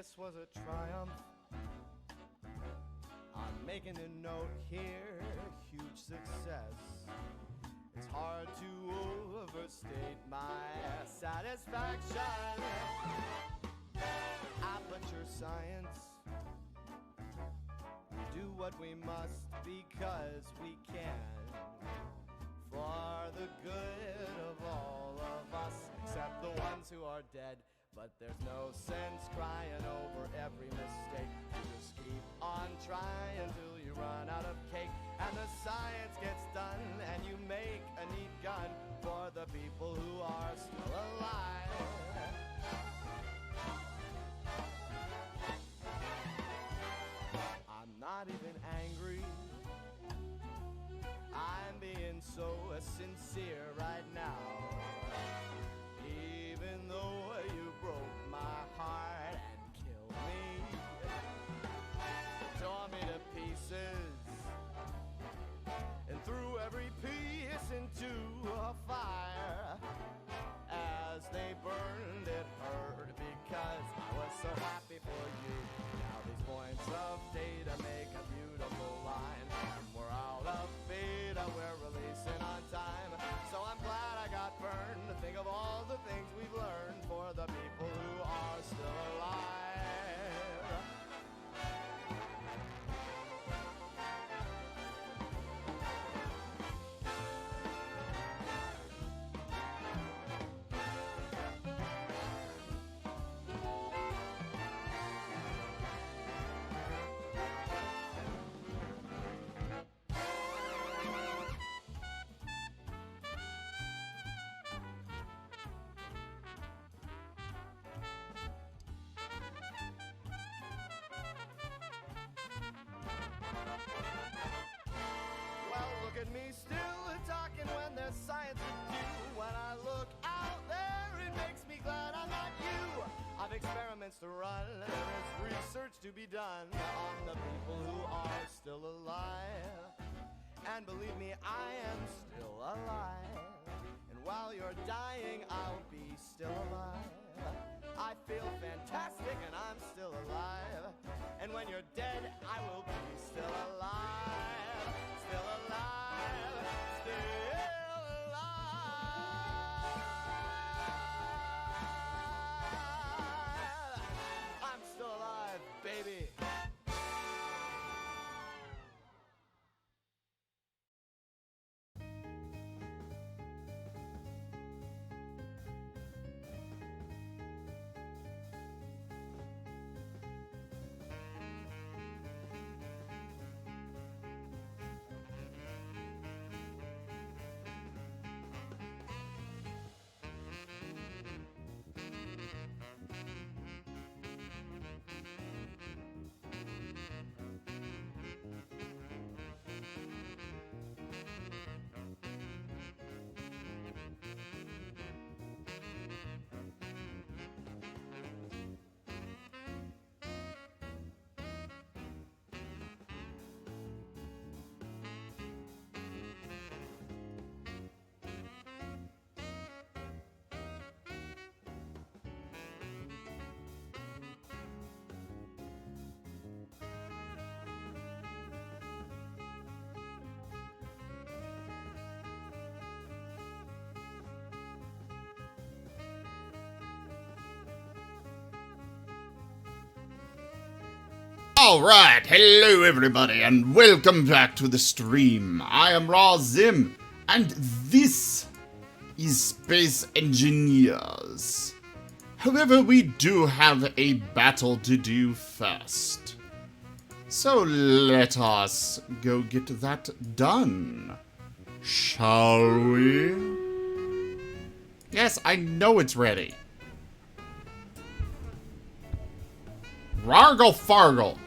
this was a triumph. I'm making a note here, huge success. It's hard to overstate my satisfaction. Aperture science. We do what we must because we can. For the good of all of us, except the ones who are dead. But there's no sense crying over every mistake. You just keep on trying till you run out of cake. And the science gets done and you make a neat gun for the people who are still alive. I'm not even angry. I'm being so sincere right now. Even though you broke my heart and killed me, tore me to pieces, and threw every piece into a fire. As they burned, it hurt because I was so happy for you. Now these points of data make a beautiful line, and we're out of beta, we're releasing on time. So I'm glad I got burned to think of all the things we've learned for the people who are still alive. Look at me still talking when there's science to do. When I look out there, it makes me glad I'm not you. I've experiments to run, there is research to be done on the people who are still alive. And believe me, I am still alive. And while you're dying, I'll be still alive. I feel fantastic and I'm still alive. And when you're dead, I will be still alive. Still alive. Still alive. I'm still alive, baby. Alright, hello everybody and welcome back to the stream. I am Raw Zim and this is Space Engineers. However, we do have a battle to do first. So let us go get that done. Shall we? Yes, I know it's ready. Rargle Fargle.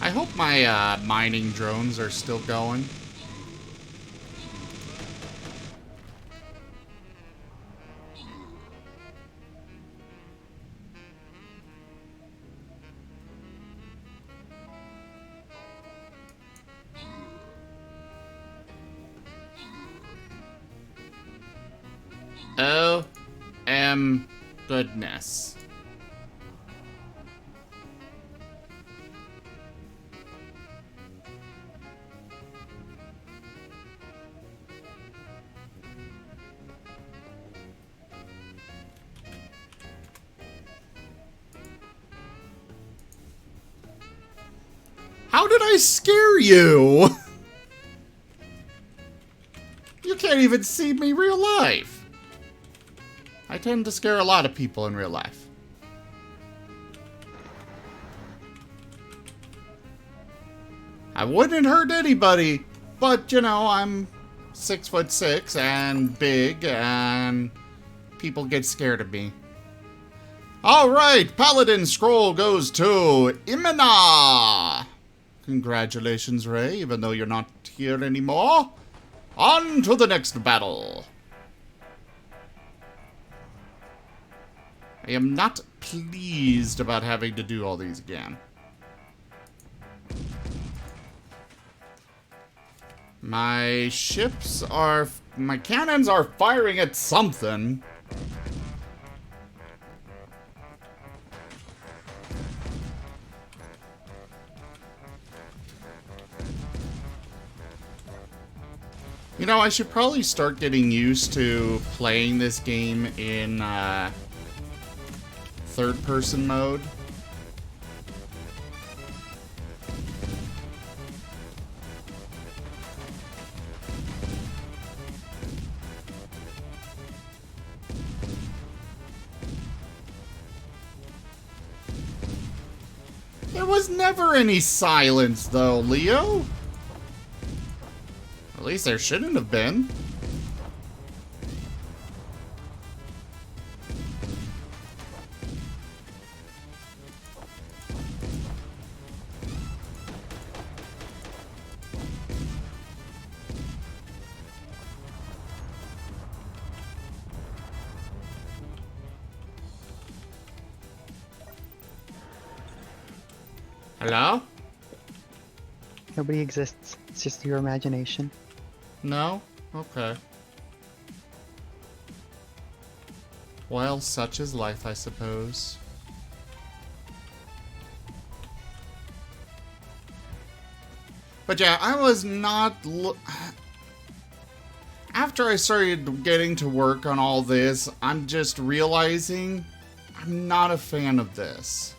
I hope my mining drones are still going. Goodness. How did I scare you? You can't even see me real life. I tend to scare a lot of people in real life. I wouldn't hurt anybody, but you know, I'm 6'6" and big, and people get scared of me. Alright, Paladin Scroll goes to Imina! Congratulations, Ray, even though you're not here anymore. On to the next battle. I am not pleased about having to do all these again. My cannons are firing at something. You know, I should probably start getting used to playing this game in, third-person mode. There was never any silence, though, Leo. At least there shouldn't have been. Hello? Nobody exists. It's just your imagination. No? Okay. Well, such is life, I suppose. But yeah, I was not... After I started getting to work on all this, I'm just realizing I'm not a fan of this.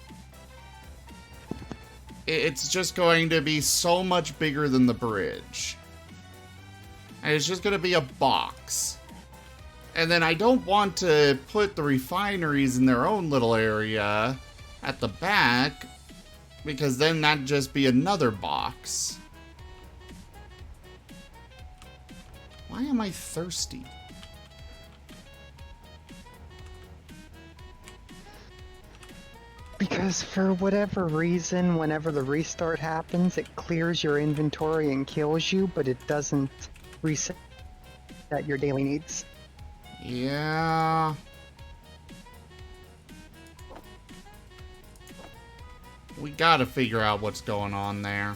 It's just going to be so much bigger than the bridge. And it's just going to be a box. And then I don't want to put the refineries in their own little area at the back, because then that'd just be another box. Why am I thirsty? Because for whatever reason, whenever the restart happens, it clears your inventory and kills you, but it doesn't reset your daily needs. Yeah. We gotta figure out what's going on there.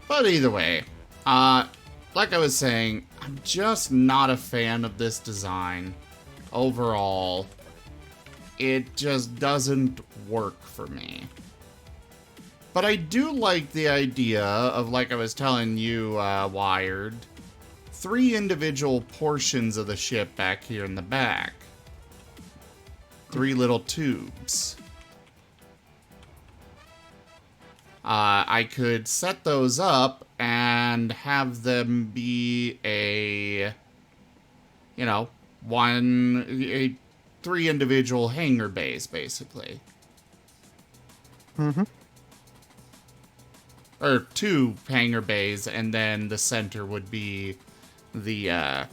But either way, like I was saying, I'm just not a fan of this design. Overall, it just doesn't work for me. But I do like the idea of, like I was telling you, Wired, 3 individual portions of the ship back here in the back. 3 little tubes. I could set those up and have them be a, you know, 3 individual hangar bays, basically. Mm-hmm. Or 2 hangar bays, and then the center would be the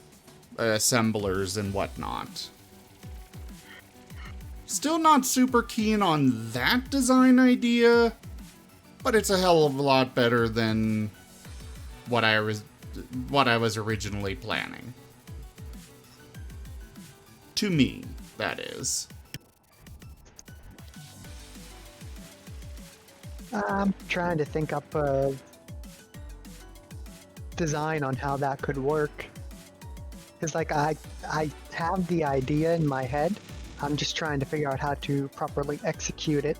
assemblers and whatnot. Still not super keen on that design idea, but it's a hell of a lot better than what I was originally planning. To me, that is. I'm trying to think up a design on how that could work. Because, like, I have the idea in my head. I'm just trying to figure out how to properly execute it.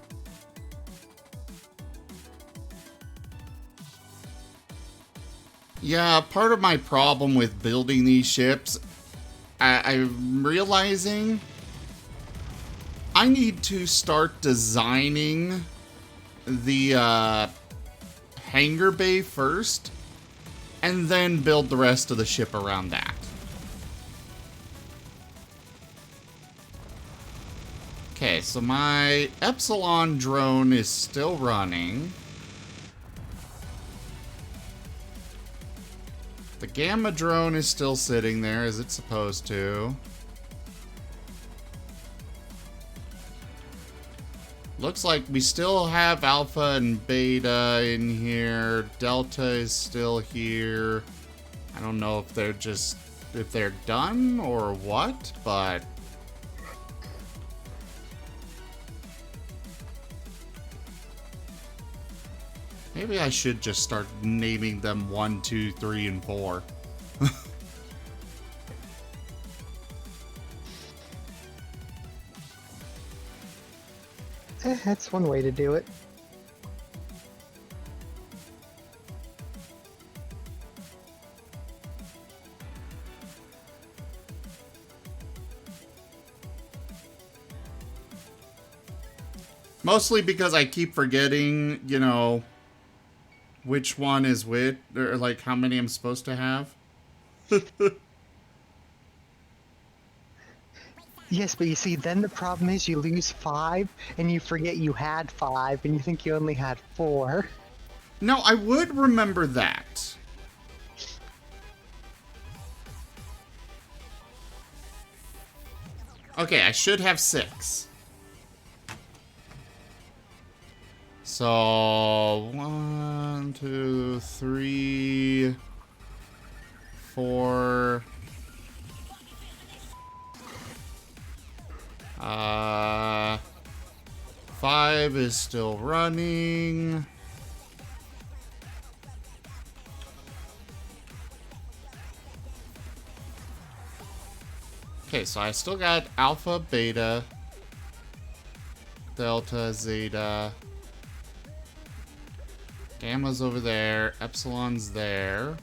Yeah, part of my problem with building these ships, I'm realizing I need to start designing the hangar bay first, and then build the rest of the ship around that. Okay, so my Epsilon drone is still running. The Gamma drone is still sitting there as it's supposed to. Looks like we still have Alpha and Beta in here. Delta is still here. I don't know if they're done or what, but maybe I should just start naming them 1, 2, 3, and 4. That's one way to do it. Mostly because I keep forgetting, you know, which one is which, or like how many I'm supposed to have. Yes, but you see, then the problem is you lose 5, and you forget you had 5, and you think you only had 4. No, I would remember that. Okay, I should have 6. So 1, 2, 3, 4. 5 is still running. Okay, so I still got Alpha, Beta, Delta, Zeta. Gamma's over there. Epsilon's there.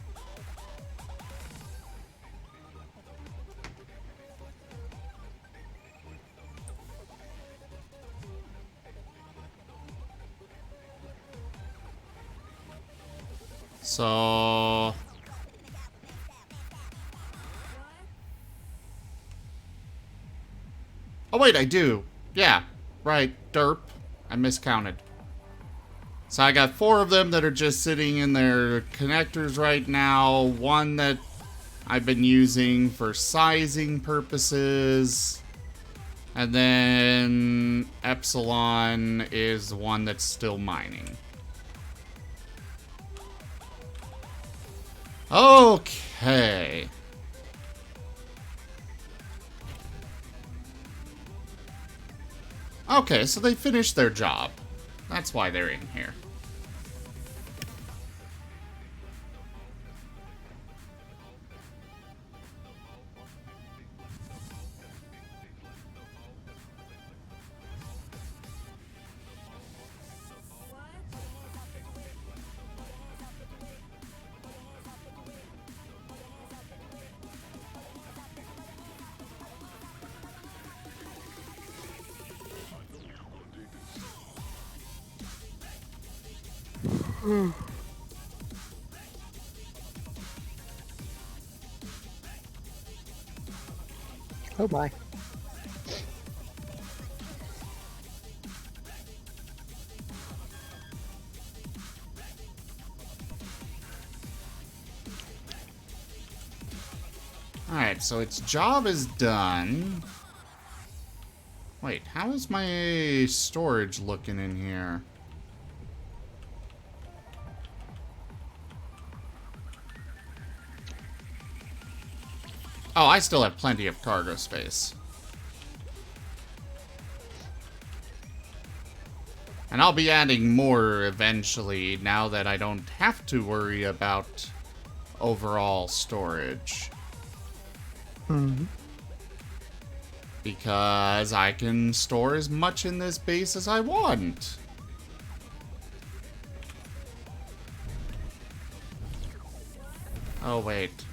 So... oh wait, I do. Yeah, right. Derp. I miscounted. So I got 4 of them that are just sitting in their connectors right now. 1 that I've been using for sizing purposes. And then Epsilon is the one that's still mining. Okay. Okay, so they finished their job. That's why they're in here. Oh my. Alright, so its job is done. Wait, how is my storage looking in here? Oh, I still have plenty of cargo space. And I'll be adding more eventually now that I don't have to worry about overall storage. Hmm. Because I can store as much in this base as I want. Oh, wait.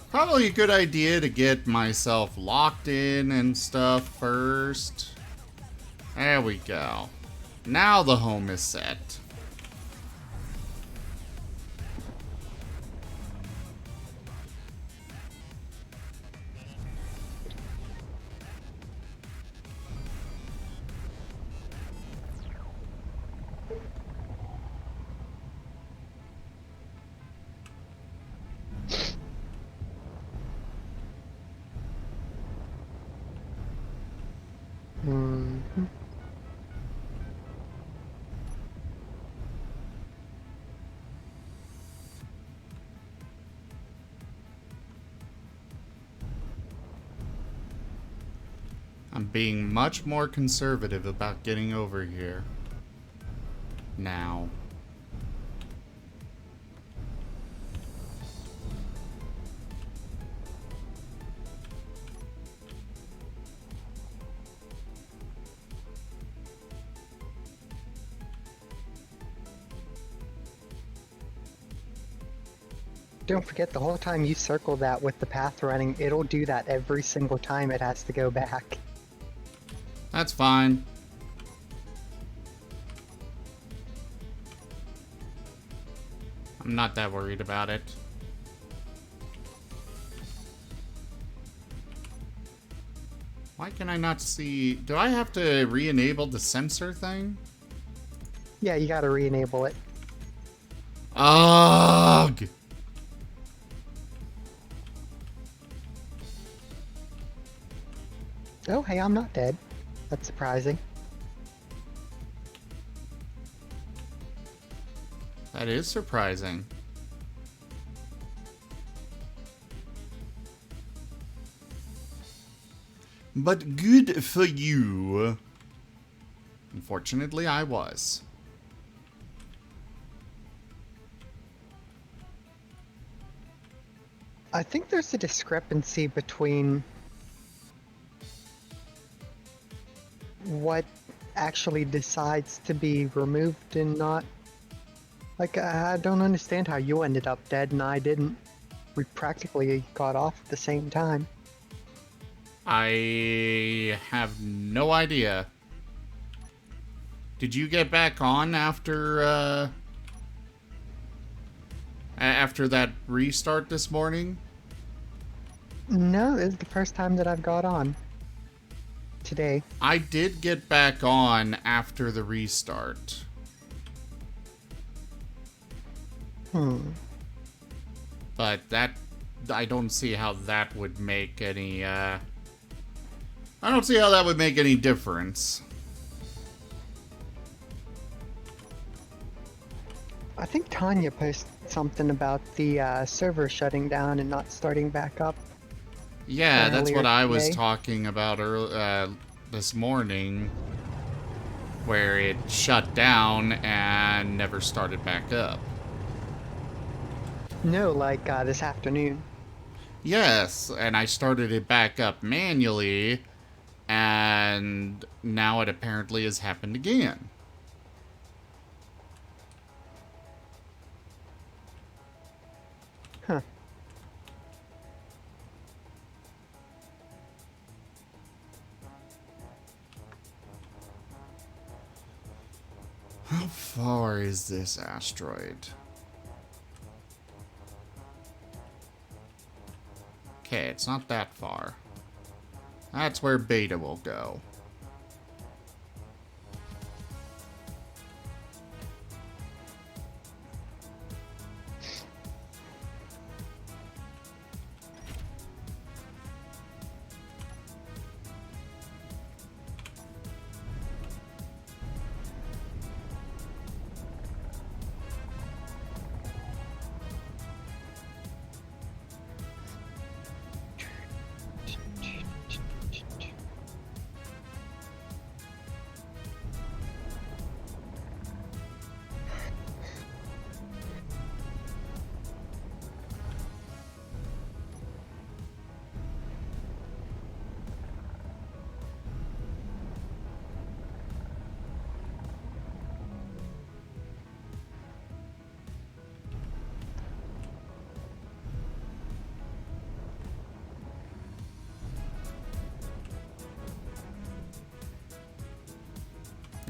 Probably a good idea to get myself locked in and stuff first. There we go. Now the home is set. Hmm. I'm being much more conservative about getting over here. Now. Don't forget, the whole time you circle that with the path running, it'll do that every single time it has to go back. That's fine. I'm not that worried about it. Why can I not see... Do I have to re-enable the sensor thing? Yeah, you gotta re-enable it. Ugh! Oh, hey, I'm not dead. That's surprising. That is surprising. But good for you. Unfortunately, I was. I think there's a discrepancy between what actually decides to be removed and not. Like, I don't understand how you ended up dead and I didn't. We practically got off at the same time. I have no idea. Did you get back on after after that restart this morning? No, this is the first time that I've got on. Today. I did get back on after the restart. But that... I don't see how that would make any, I don't see how that would make any difference. I think Tanya posted something about the server shutting down and not starting back up. Yeah, that's Earlier what I was today. talking about this morning, where it shut down and never started back up. No, like this afternoon. Yes, and I started it back up manually, and now it apparently has happened again. Huh. How far is this asteroid? Okay, it's not that far. That's where Beta will go.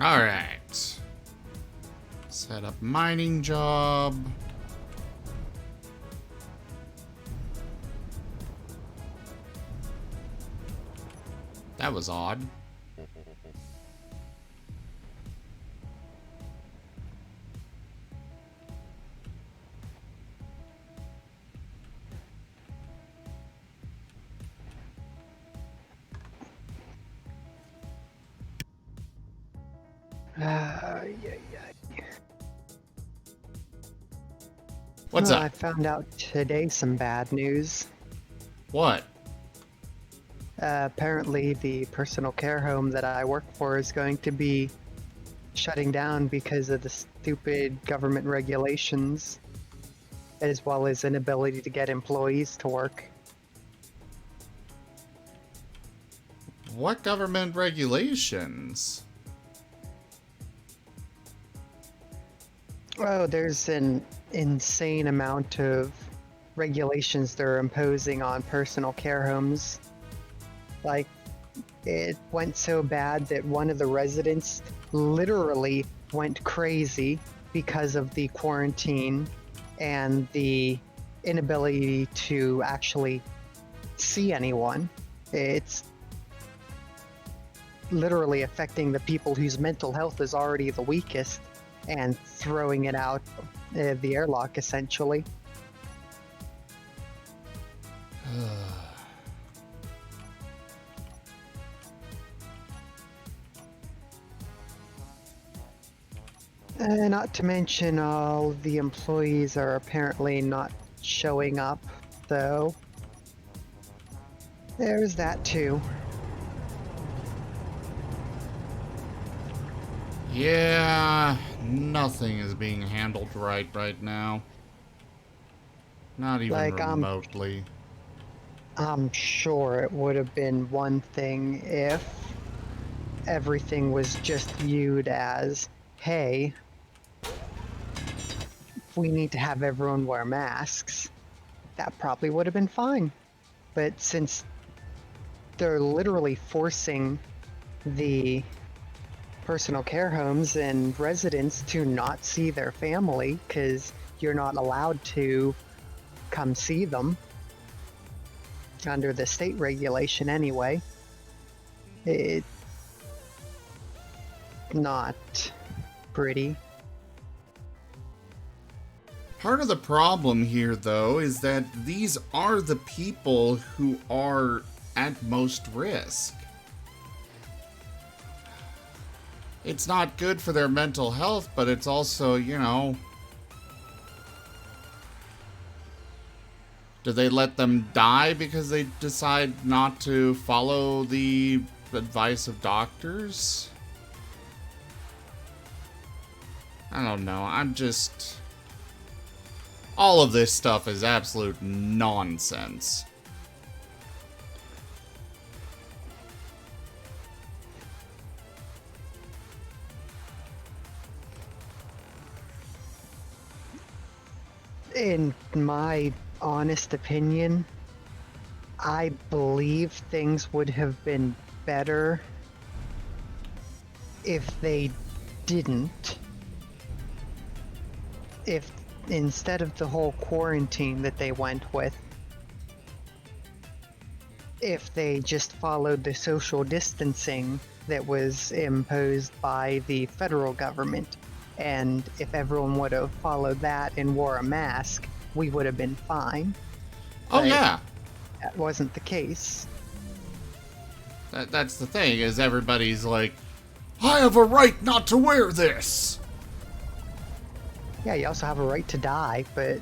Alright. Set up mining job. That was odd. Yeah, yeah. What's I up? found out today some bad news. What? Apparently, the personal care home that I work for is going to be shutting down because of the stupid government regulations, as well as inability to get employees to work. What government regulations? Oh, there's an insane amount of regulations they're imposing on personal care homes. Like, it went so bad that one of the residents literally went crazy because of the quarantine and the inability to actually see anyone. It's literally affecting the people whose mental health is already the weakest and throwing it out the airlock, essentially. Not to mention, all the employees are apparently not showing up, though. There's that too. Yeah, nothing is being handled right now. Not even Like, remotely. I'm sure it would have been one thing if everything was just viewed as, hey, we need to have everyone wear masks. That probably would have been fine. But since they're literally forcing the personal care homes and residents to not see their family because you're not allowed to come see them under the state regulation anyway, it's not pretty. Part of the problem here, though, is that these are the people who are at most risk. It's not good for their mental health, but it's also, you know... Do they let them die because they decide not to follow the advice of doctors? I don't know. I'm just... All of this stuff is absolute nonsense. In my honest opinion, I believe things would have been better if they didn't. If instead of the whole quarantine that they went with, if they just followed the social distancing that was imposed by the federal government, and if everyone would have followed that and wore a mask, we would have been fine. Oh, But yeah. that wasn't the case. That's the thing, is everybody's like, I have a right not to wear this! Yeah, you also have a right to die, but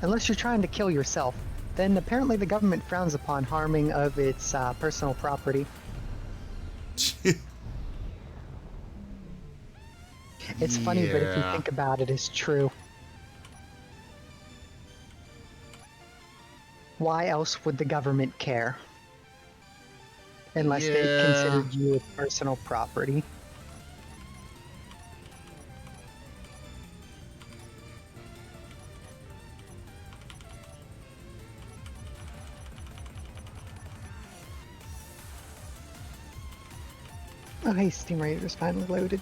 unless you're trying to kill yourself, then apparently the government frowns upon harming of its personal property. It's funny, but if you Yeah. think about it, it's true. Why else would the government care? Unless they Yeah. considered you as personal property. Oh, hey, Steam Raider's finally loaded.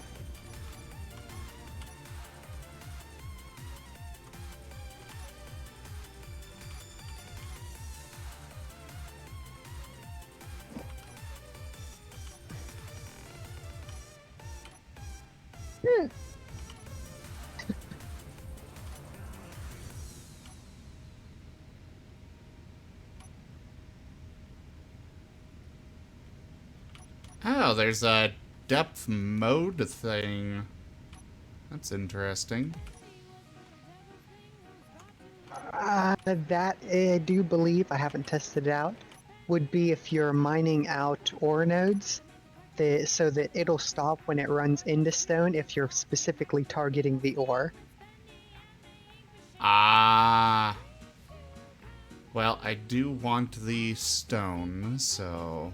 Oh, there's a depth mode thing. That's interesting. That I do believe, I haven't tested it out, would be if you're mining out ore nodes, so that it'll stop when it runs into stone if you're specifically targeting the ore. Ah. Well, I do want the stone, so...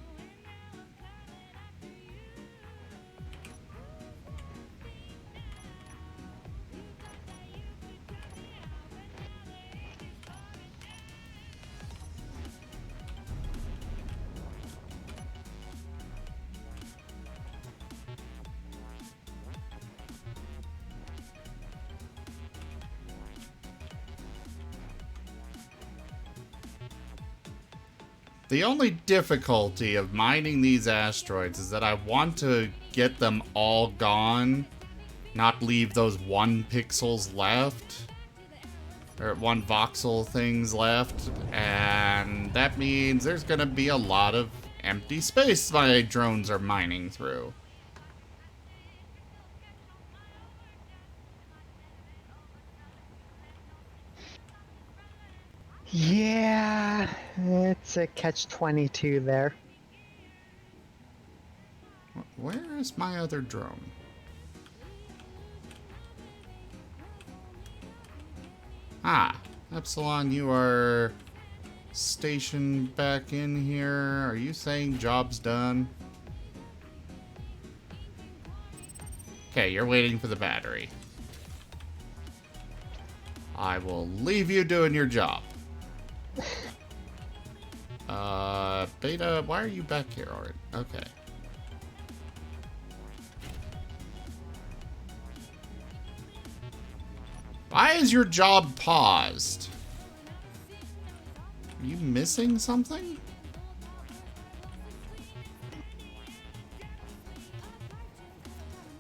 The only difficulty of mining these asteroids is that I want to get them all gone, not leave those 1 pixels left, or 1 voxel things left, and that means there's gonna be a lot of empty space my drones are mining through. Yeah, it's a catch-22 there. Where is my other drone? Ah, Epsilon, you are stationed back in here. Are you saying job's done? Okay, you're waiting for the battery. I will leave you doing your job. Beta, why are you back here already? Okay. Why is your job paused? Are you missing something?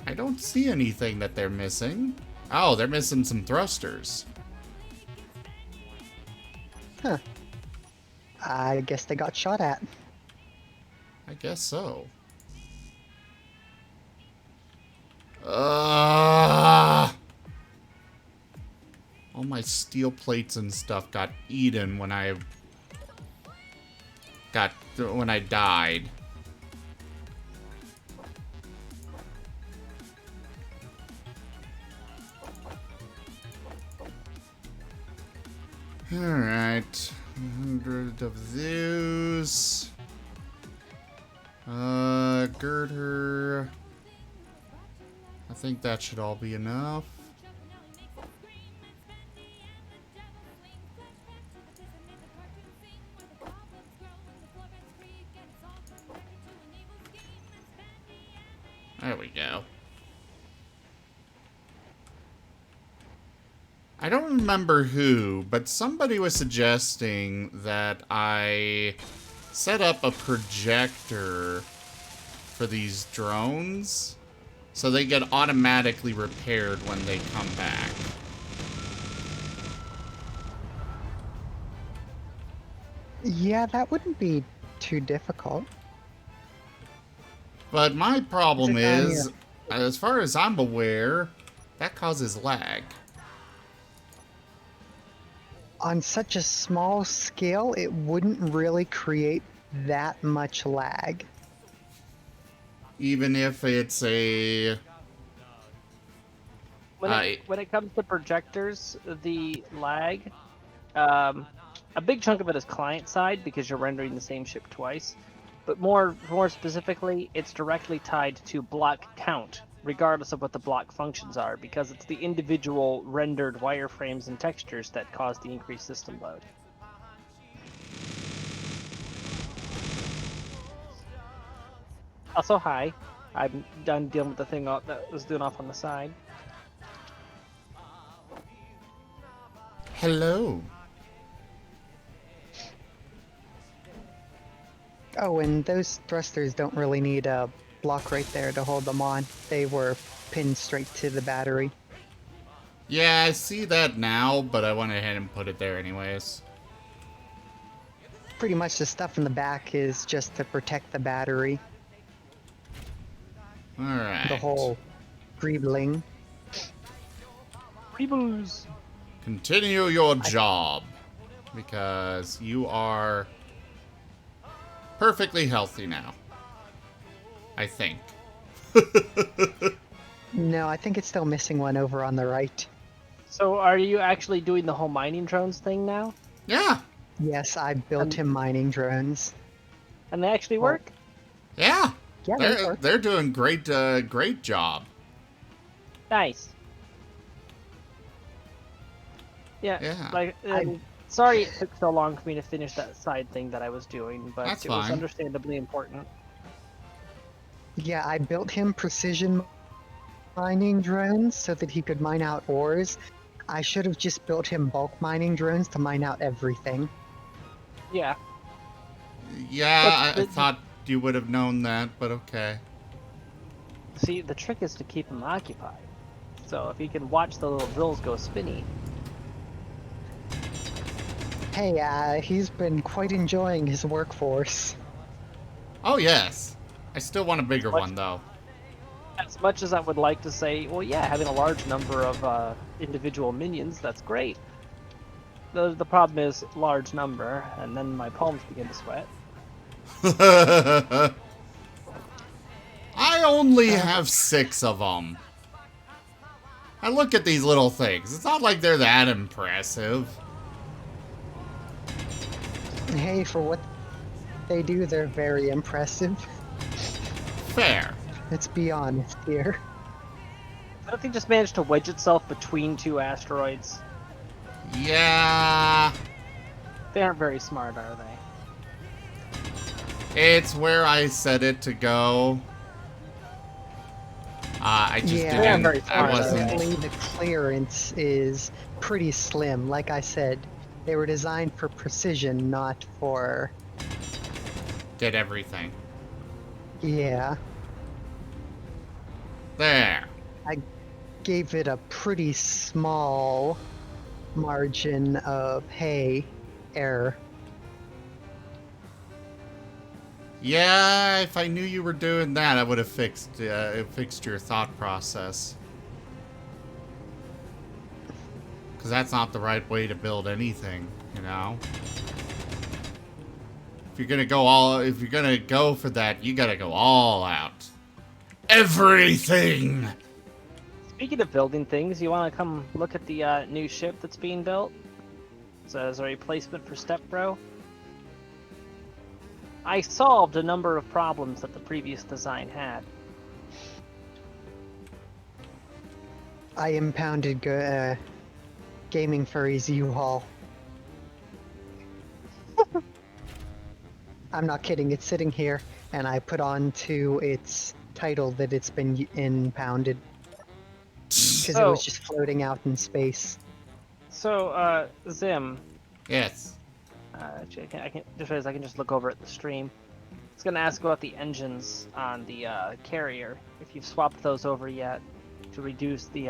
I don't see anything that they're missing. Oh, they're missing some thrusters. Huh. I guess they got shot at. I guess so. All my steel plates and stuff got eaten when I died. All right, 100 of those. Girder. I think that should all be enough. There we go. I don't remember who, but somebody was suggesting that I set up a projector for these drones so they get automatically repaired when they come back. Yeah, that wouldn't be too difficult. But my problem is, here? as far as I'm aware, that causes lag. On such a small scale, it wouldn't really create that much lag. Even if it's a... When it comes to projectors, the lag, a big chunk of it is client side because you're rendering the same ship twice. But more specifically, it's directly tied to block count, regardless of what the block functions are, because it's the individual rendered wireframes and textures that cause the increased system load. Also, hi. I'm done dealing with the thing that was doing off on the side. Hello. Oh, and those thrusters don't really need a block right there to hold them on. They were pinned straight to the battery. Yeah, I see that now, but I went ahead and put it there anyways. Pretty much the stuff in the back is just to protect the battery. Alright. The whole greebling. Rebooze. Continue your job. Because you are perfectly healthy now. I think. No, I think it's still missing one over on the right. So are you actually doing the whole mining drones thing now? Yeah. Yes, I built him mining drones. And they actually work? Yeah. Yeah, they work. They're doing great job. Nice. Yeah. Yeah. Like, sorry it took so long for me to finish that side thing that I was doing, but That's it was fine. understandably important. Yeah, I built him precision mining drones so that he could mine out ores. I should have just built him bulk mining drones to mine out everything. Yeah. Yeah, But I thought you would have known that, but okay. See, the trick is to keep him occupied. So if he can watch the little drills go spinny. Hey, he's been quite enjoying his workforce. Oh, yes. I still want a bigger one, though. As much as I would like to say, well, yeah, having a large number of individual minions, that's great. The problem is large number, and then my palms begin to sweat. I only have 6 of them. I look at these little things. It's not like they're that impressive. Hey, for what they do, they're very impressive. Fair. Let's be honest here. I don't think just managed to wedge itself between 2 asteroids. Yeah. They aren't very smart, are they? It's where I set it to go. I just Yeah, didn't. very I smart, wasn't. basically the clearance is pretty slim. Like I said, they were designed for precision, not for... Did everything. Yeah. There. Gave it a pretty small margin of, hey, error. Yeah, if I knew you were doing that, I would have fixed your thought process. Because that's not the right way to build anything, you know? If you're gonna go for that, you gotta go all out. Everything! Speaking of building things, you want to come look at the new ship that's being built? So as a replacement for Stepbro. I solved a number of problems that the previous design had. I impounded Gaming Furry's U-Haul. I'm not kidding, it's sitting here, and I put on to its title that it's been impounded. Because it was just floating out in space. So, Zim, Yes. actually, I can just realize I can just look over at the stream. It's gonna ask about the engines on the carrier. If you've swapped those over yet to reduce the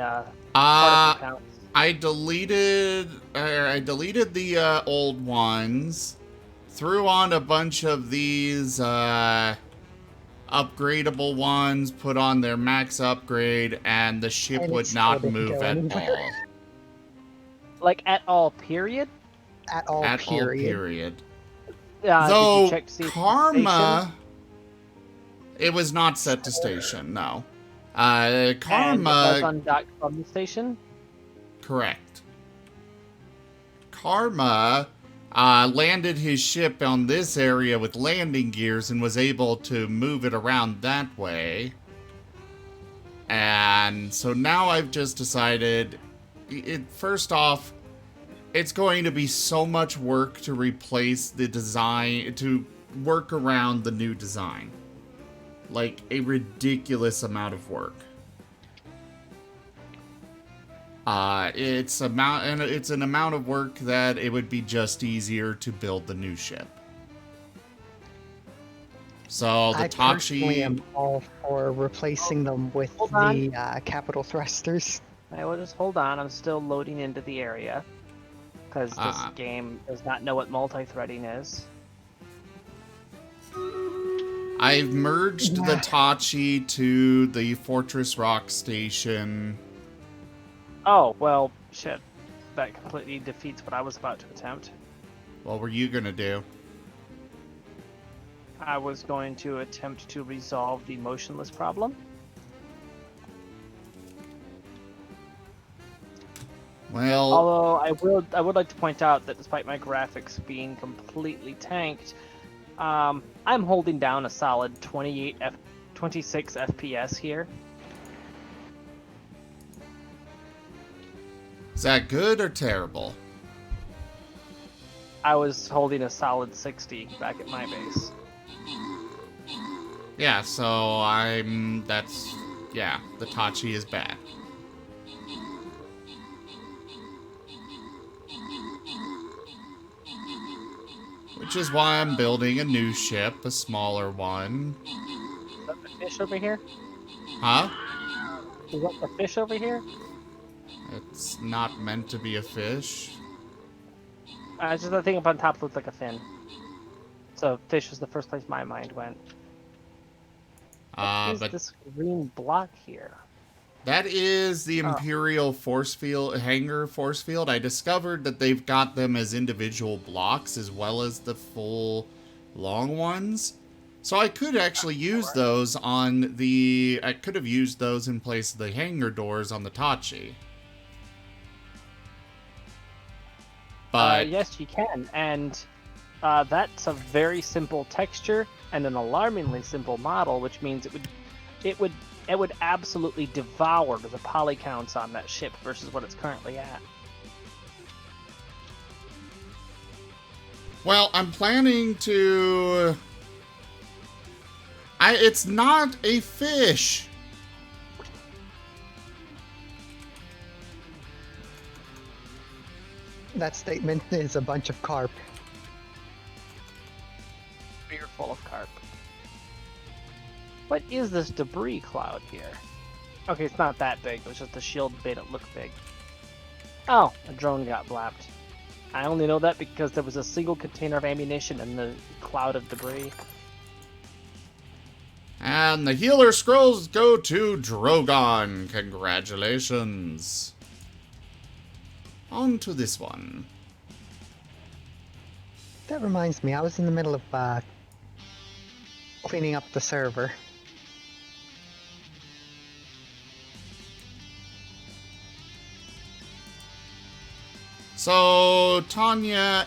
particle counts. I deleted the old ones, threw on a bunch of these upgradable ones, put on their max upgrade, and the ship And it would still not didn't move go at anywhere. all. Like at all, period? At all, At all, period. period. Did you Though check to see if it's Karma, it was not set to station. No, station? Karma. And it was undocked from the station? Correct. Karma landed his ship on this area with landing gears and was able to move it around that way. And so now I've just decided, first off, it's going to be so much work to replace the design, to work around the new design. like a ridiculous amount of work. It's an amount of work that it would be just easier to build the new ship. So the I personally Tachi, am all for replacing them with Hold on. the capital thrusters. I will just hold on. I'm still loading into the area because this game does not know what multi-threading is. I've merged the Yeah. Tachi to the Fortress Rock Station. Oh well, shit. That completely defeats what I was about to attempt. What were you gonna do? I was going to attempt to resolve the motionless problem. Well, Although I would like to point out that despite my graphics being completely tanked, I'm holding down a solid 26 FPS here. is that good or terrible? I was holding a solid 60 back at my base. Yeah, so the Tachi is bad. Which is why I'm building a new ship, a smaller one. Is that the fish over here? Huh? Is that the fish over here? It's not meant to be a fish. It's just the thing up on top looks like a fin. So fish was the first place my mind went. What is But this green block here? that is the Imperial force field, hangar force field. I discovered that they've got them as individual blocks as well as the full long ones. So I could actually use those I could have used those in place of the hangar doors on the Tachi. But Yes, you can, and that's a very simple texture and an alarmingly simple model, which means it would absolutely devour the poly counts on that ship versus what it's currently at. well, I'm planning to. It's not a fish. That statement is a bunch of carp. Beer full of carp. What is this debris cloud here? Okay, it's not that big. It was just the shield made it look big. Oh, a drone got blapped. I only know that because there was a single container of ammunition in the cloud of debris. And the healer scrolls go to Drogon. Congratulations. On to this one. That reminds me, I was in the middle of cleaning up the server. So, Tanya,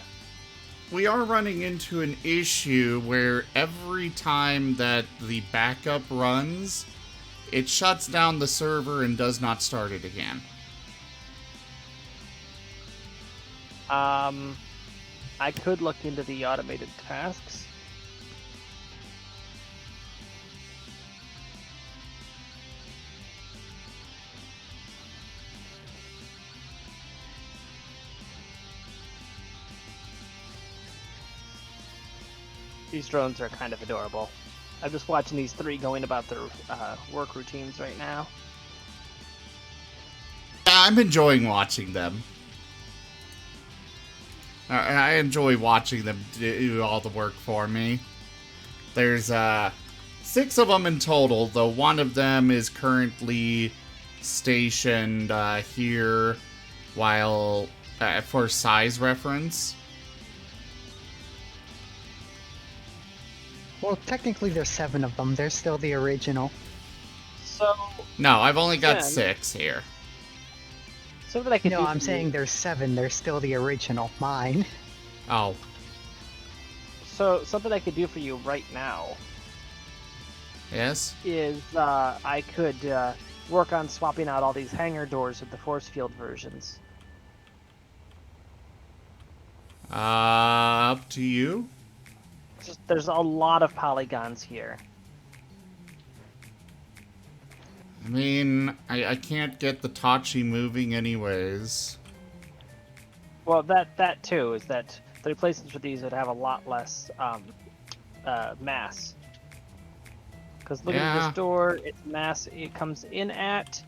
we are running into an issue where every time that the backup runs, it shuts down the server and does not start it again. I could look into the automated tasks. These drones are kind of adorable. I'm just watching these three going about their work routines right now. I'm enjoying watching them. I enjoy watching them do all the work for me. There's 6 of them in total, though one of them is currently stationed here while for size reference. Well, technically there's 7 of them. They're still the original. So, No, I've only got Then- 6 here. something I could do No, for I'm you- saying there's 7. They're still the original. Mine. Oh, So, something I could do for you right now yes? is I could work on swapping out all these hangar doors with the force field versions. Up to you. There's a lot of polygons here. I mean, I can't get the Tachi moving anyways. Well, that too is that the replacements for these would have a lot less mass. Because looking at Yeah. this door, its mass it comes in at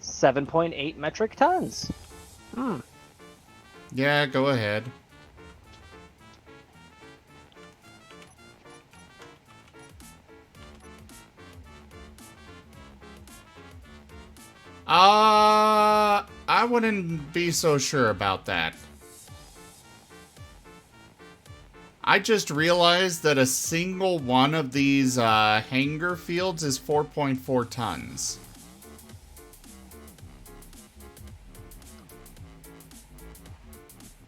7.8 metric tons. Hmm. Yeah, go ahead. I wouldn't be so sure about that. I just realized that a single one of these hangar fields is 4.4 tons.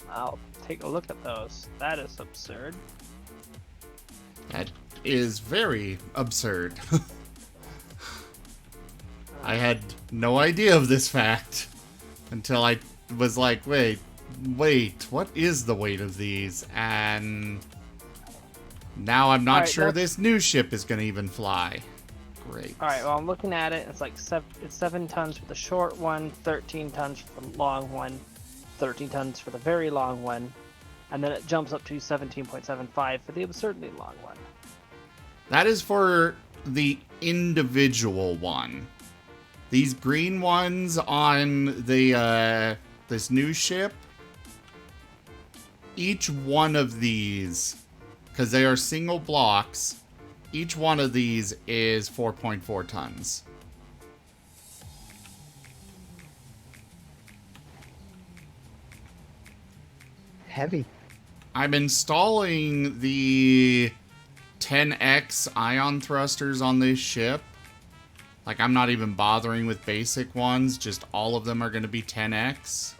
I'll take a look at those. That is absurd. That is very absurd. I had no idea of this fact until I was like, wait, what is the weight of these? And now I'm not Alright, sure that's- this new ship is going to even fly. Great. All right. Well, I'm looking at it. It's like it's 7 tons for the short one, 13 tons for the long one, 13 tons for the very long one, and then it jumps up to 17.75 for the absurdly long one. That is for the individual one. These green ones on the this new ship, each one of these, because they are single blocks, each one of these is 4.4 tons. Heavy. I'm installing the 10x ion thrusters on this ship. Like, I'm not even bothering with basic ones, just all of them are going to be 10x.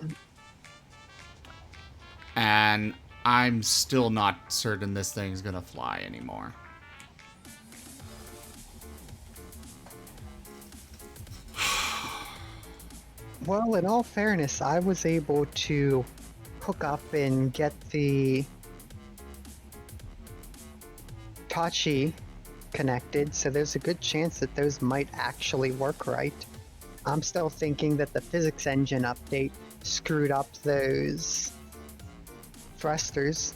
And I'm still not certain this thing's going to fly anymore. Well, in all fairness, I was able to hook up and get the Tachi connected, so there's a good chance that those might actually work right. I'm still thinking that the physics engine update screwed up those thrusters.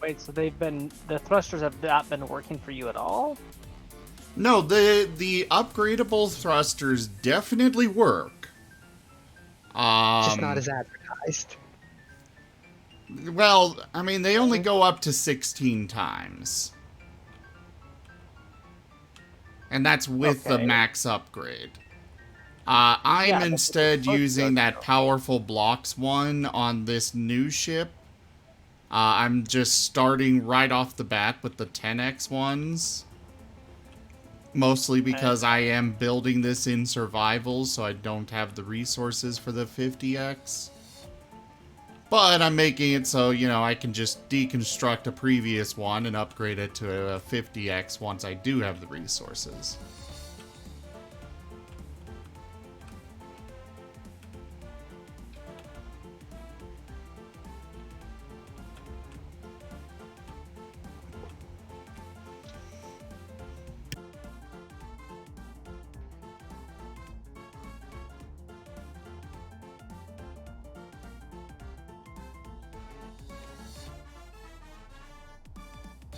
Wait, so the thrusters have not been working for you at all? No, the upgradable thrusters definitely work. Just not as advertised. Well, I mean, they only go up to 16 times. And that's with the Okay. max upgrade. I'm Yeah, but instead the using that thrusters- powerful blocks one on this new ship. I'm just starting right off the bat with the 10x ones. Mostly because I am building this in survival, so I don't have the resources for the 50x. But I'm making it so, you know, I can just deconstruct a previous one and upgrade it to a 50x once I do have the resources.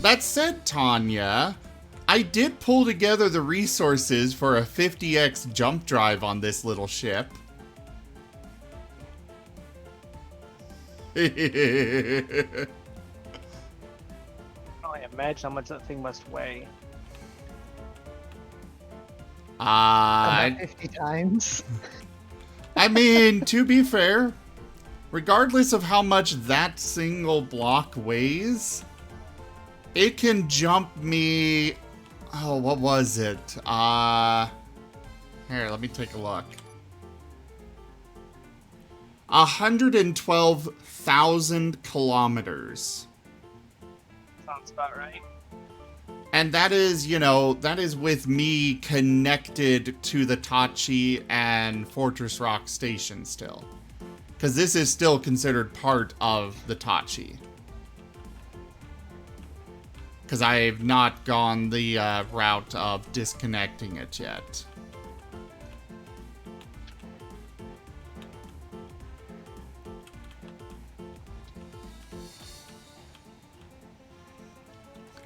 That said, Tanya, I did pull together the resources for a 50x jump drive on this little ship. I imagine how much that thing must weigh. About 50 times. I mean, to be fair, regardless of how much that single block weighs, it can jump me... Oh, what was it? Here, let me take a look. 112,000 kilometers. Sounds about right. And that is, you know, that is with me connected to the Tachi and Fortress Rock Station still. Because this is still considered part of the Tachi. Because I've not gone the route of disconnecting it yet.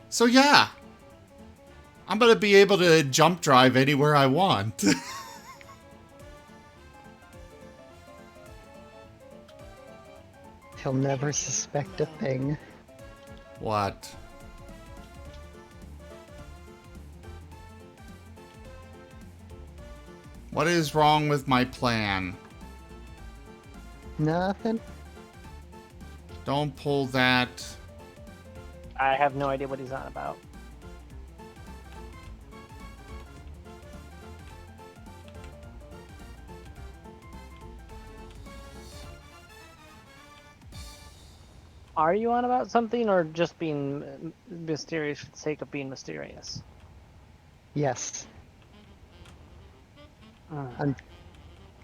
So yeah, I'm gonna be able to jump drive anywhere I want. He'll never suspect a thing. What? What is wrong with my plan? Nothing. Don't pull that. I have no idea what he's on about. Are you on about something, or just being mysterious for the sake of being mysterious? Yes. Uh, I'm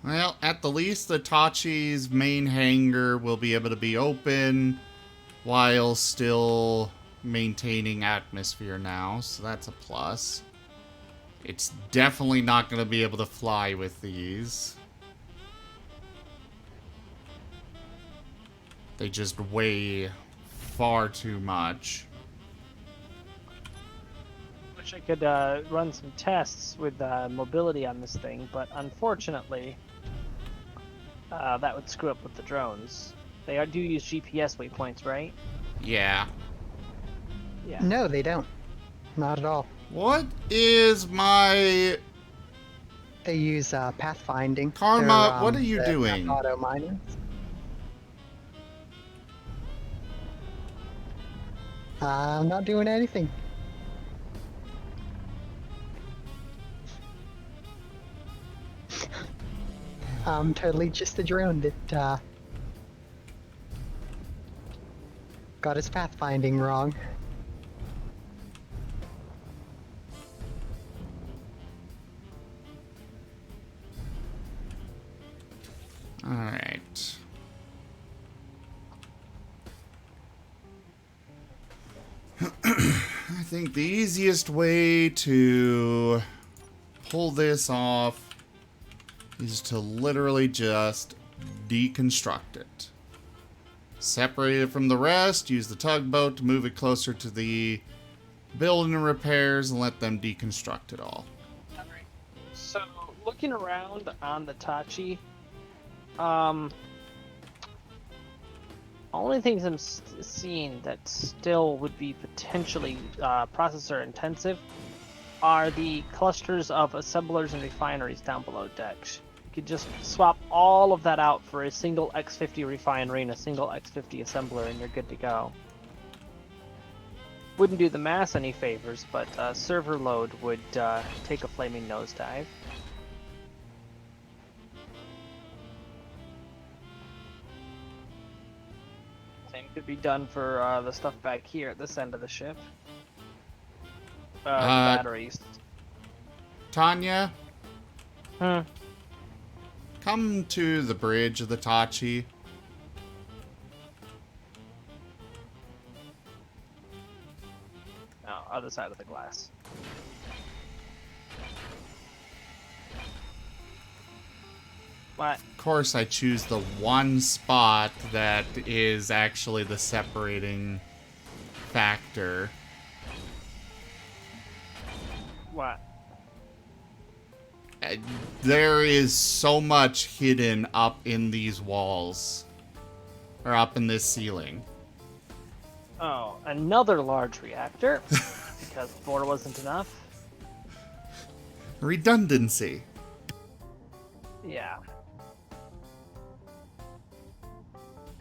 Well, at the least, the Tachi's main hangar will be able to be open while still maintaining atmosphere now, so that's a plus. It's definitely not going to be able to fly with these. They just weigh far too much. wish I could run some tests with mobility on this thing, but unfortunately, that would screw up with the drones. They do use GPS waypoints, right? Yeah. Yeah. No, they don't. Not at all. What is my... They use pathfinding. Karma, They're, what are you the doing? Auto miners. I'm not doing anything. I'm totally just a drone that got his pathfinding wrong. Alright. I think the easiest way to pull this off is to literally just deconstruct it. Separate it from the rest, use the tugboat to move it closer to the building repairs, and let them deconstruct it all. Alright. So, looking around on the Tachi, only things I'm seeing that still would be potentially processor intensive are the clusters of assemblers and refineries down below decks. You could just swap all of that out for a single X50 refinery and a single X50 assembler, and you're good to go. Wouldn't do the mass any favors, but server load would take a flaming nosedive. Same could be done for the stuff back here at this end of the ship. The batteries. Tanya, Hmm. come to the bridge of the Tachi. No, other side of the glass. What? Of course, I choose the one spot that is actually the separating factor. What? There is so much hidden up in these walls. Or up in this ceiling. Oh, another large reactor. Because 4 wasn't enough. Redundancy. Yeah.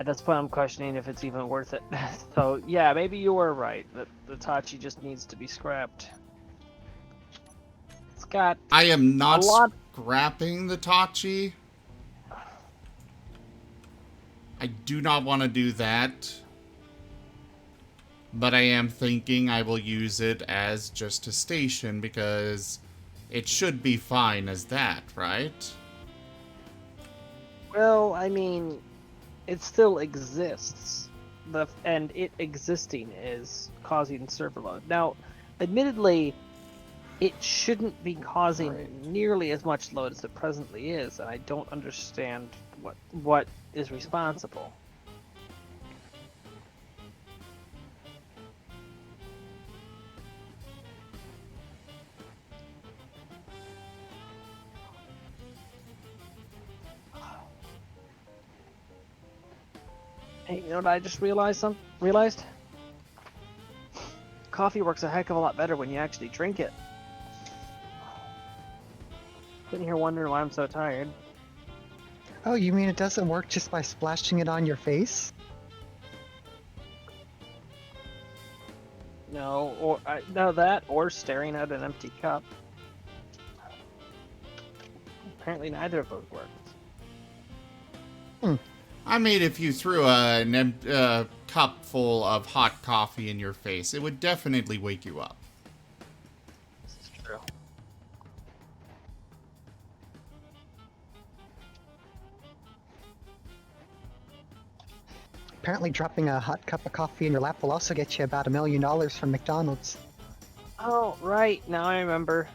At this point, I'm questioning if it's even worth it. So, yeah, maybe you were right. The Tachi just needs to be scrapped. It's got I am not a lot. scrapping the Tachi. I do not want to do that. But I am thinking I will use it as just a station because it should be fine as that, right? Well, I mean, it still exists. and it existing is causing server load. Now, admittedly, it shouldn't be causing nearly as much load as it presently is, and I don't understand what is responsible. Hey, you know what I just realized? Coffee works a heck of a lot better when you actually drink it. Sitting here wondering why I'm so tired. Oh, you mean it doesn't work just by splashing it on your face? No, or staring at an empty cup. Apparently neither of those worked. I mean, if you threw a cup full of hot coffee in your face, it would definitely wake you up. This is true. Apparently dropping a hot cup of coffee in your lap will also get you about $1 million from McDonald's. Oh, right. Now I remember.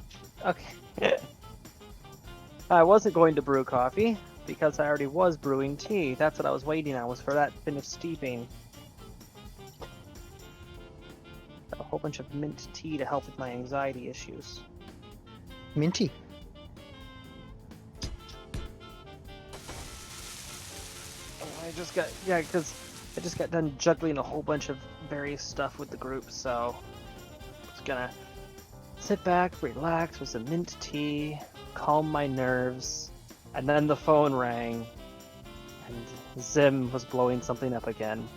Okay. I wasn't going to brew coffee because I already was brewing tea. That's what I was waiting on, was for that finished steeping. Got a whole bunch of mint tea to help with my anxiety issues. Minty. I just got done juggling a whole bunch of various stuff with the group, so I was gonna sit back, relax with some mint tea, calm my nerves, and then the phone rang, and Zim was blowing something up again.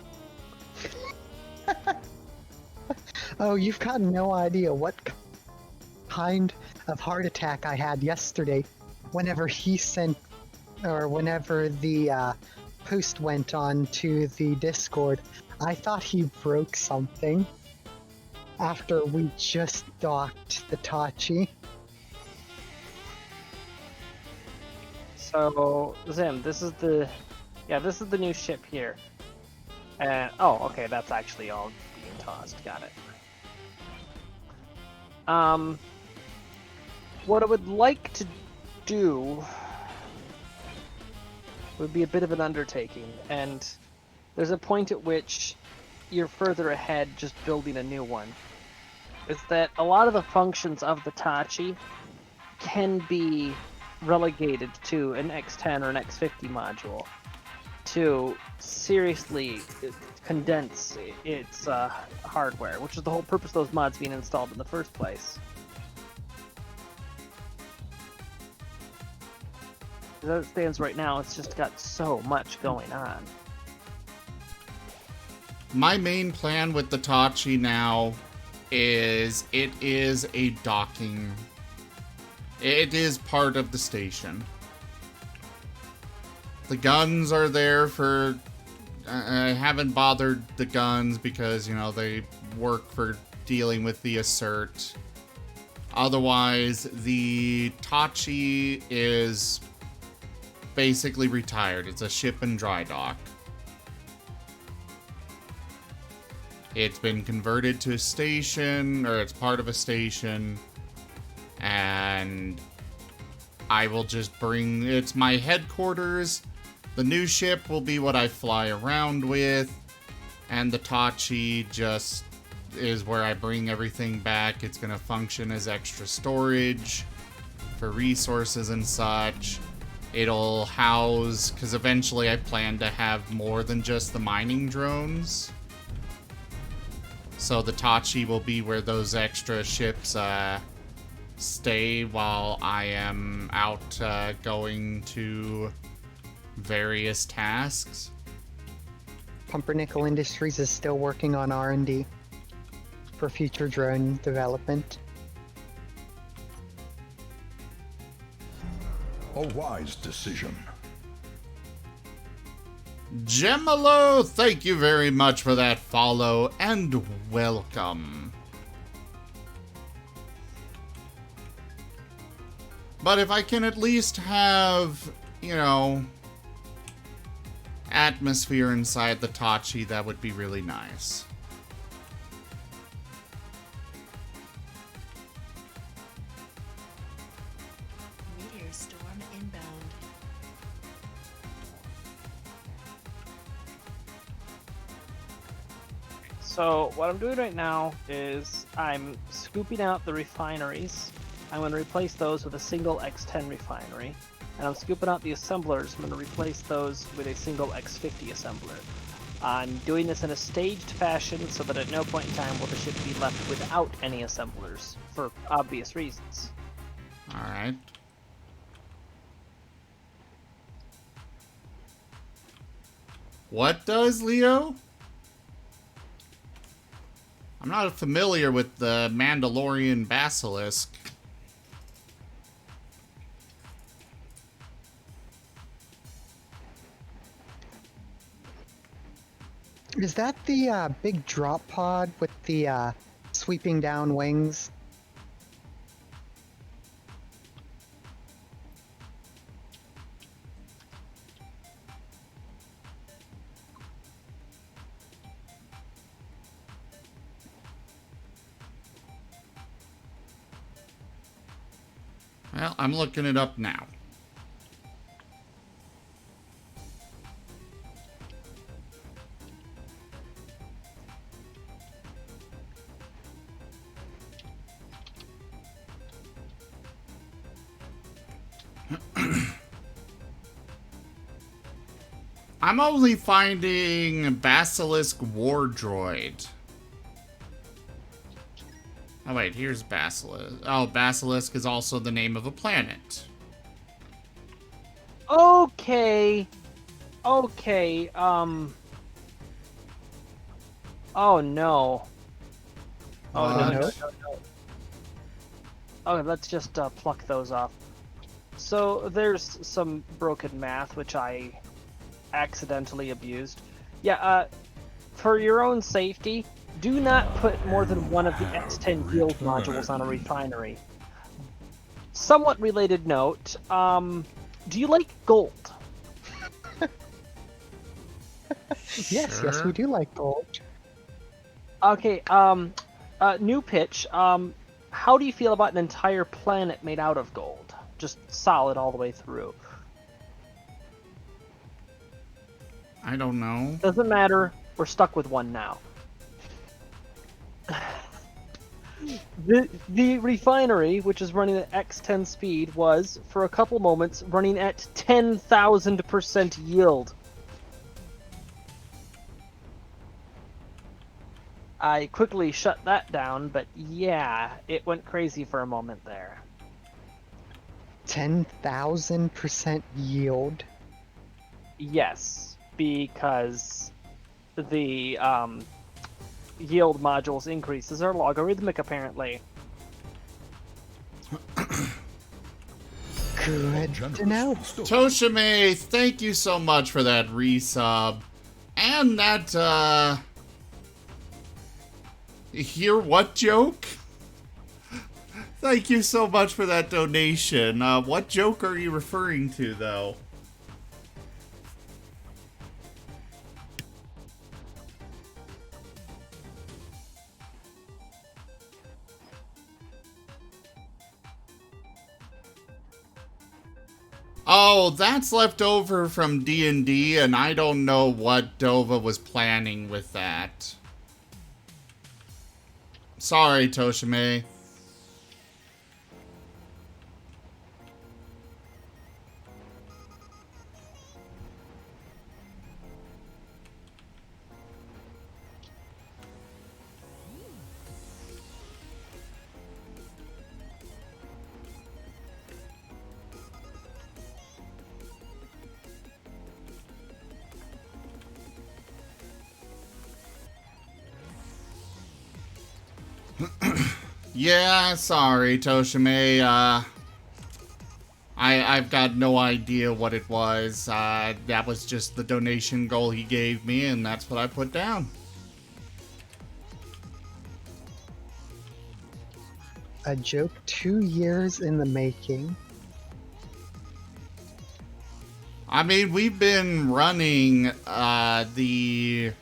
Oh, you've got no idea what kind of heart attack I had yesterday whenever whenever the post went on to the Discord. I thought he broke something after we just docked the Tachi. So, Zim, this is the new ship here. And oh, okay, that's actually all being tossed. Got it. What I would like to do would be a bit of an undertaking, and there's a point at which you're further ahead just building a new one. Is that a lot of the functions of the Tachi can be relegated to an X10 or an X50 module to seriously condense its hardware, which is the whole purpose of those mods being installed in the first place. As it stands right now, it's just got so much going on. My main plan with the Tachi now is it is a docking. It is part of the station. The guns are there for... I haven't bothered the guns because, you know, they work for dealing with the assert. Otherwise, the Tachi is basically retired. It's a ship and dry dock. It's been converted to a station, or it's part of a station, and I will just bring... It's my headquarters. The new ship will be what I fly around with, and the Tachi just is where I bring everything back. It's going to function as extra storage for resources and such. It'll house, because eventually I plan to have more than just the mining drones. So the Tachi will be where those extra ships stay while I am out going to various tasks. Pumpernickel Industries is still working on R&D for future drone development. A wise decision. Gemelo, thank you very much for that follow, and welcome. But if I can at least have, you know, atmosphere inside the Tachi, that would be really nice. Meteor storm inbound. So what I'm doing right now is I'm scooping out the refineries. I'm going to replace those with a single X10 refinery. And I'm scooping out the assemblers. I'm going to replace those with a single X50 assembler. I'm doing this in a staged fashion so that at no point in time will the ship be left without any assemblers, for obvious reasons. Alright. What does, Leo? I'm not familiar with the Mandalorian Basilisk. Is that the big drop pod with the sweeping down wings? Well, I'm looking it up now. I'm only finding Basilisk War Droid. Oh wait, here's Basilisk. Oh, Basilisk is also the name of a planet. Okay. Okay, Oh no. Oh, no, What? no, no, no. Okay, let's just pluck those off. So there's some broken math, which I accidentally abused. Yeah, for your own safety, do not put more than one of the X10 yield modules on a refinery. Somewhat related note, do you like gold? Yes, yes, we do like gold. Okay, new pitch. How do you feel about an entire planet made out of gold? Just solid all the way through. I don't know. Doesn't matter, we're stuck with one now. The refinery, which is running at X10 speed, was, for a couple moments, running at 10,000% yield. I quickly shut that down, but yeah, it went crazy for a moment there. 10,000% yield. Yes, because the yield module's increases are logarithmic, apparently. Good to know. Toshime, thank you so much for that resub. And that, hear what joke? Thank you so much for that donation. What joke are you referring to, though? Oh, that's left over from D&D, and I don't know what Dova was planning with that. Sorry, Toshime. Yeah, sorry, Toshime. I've got no idea what it was. That was just the donation goal he gave me, and that's what I put down. A joke 2 years in the making. I mean, we've been running the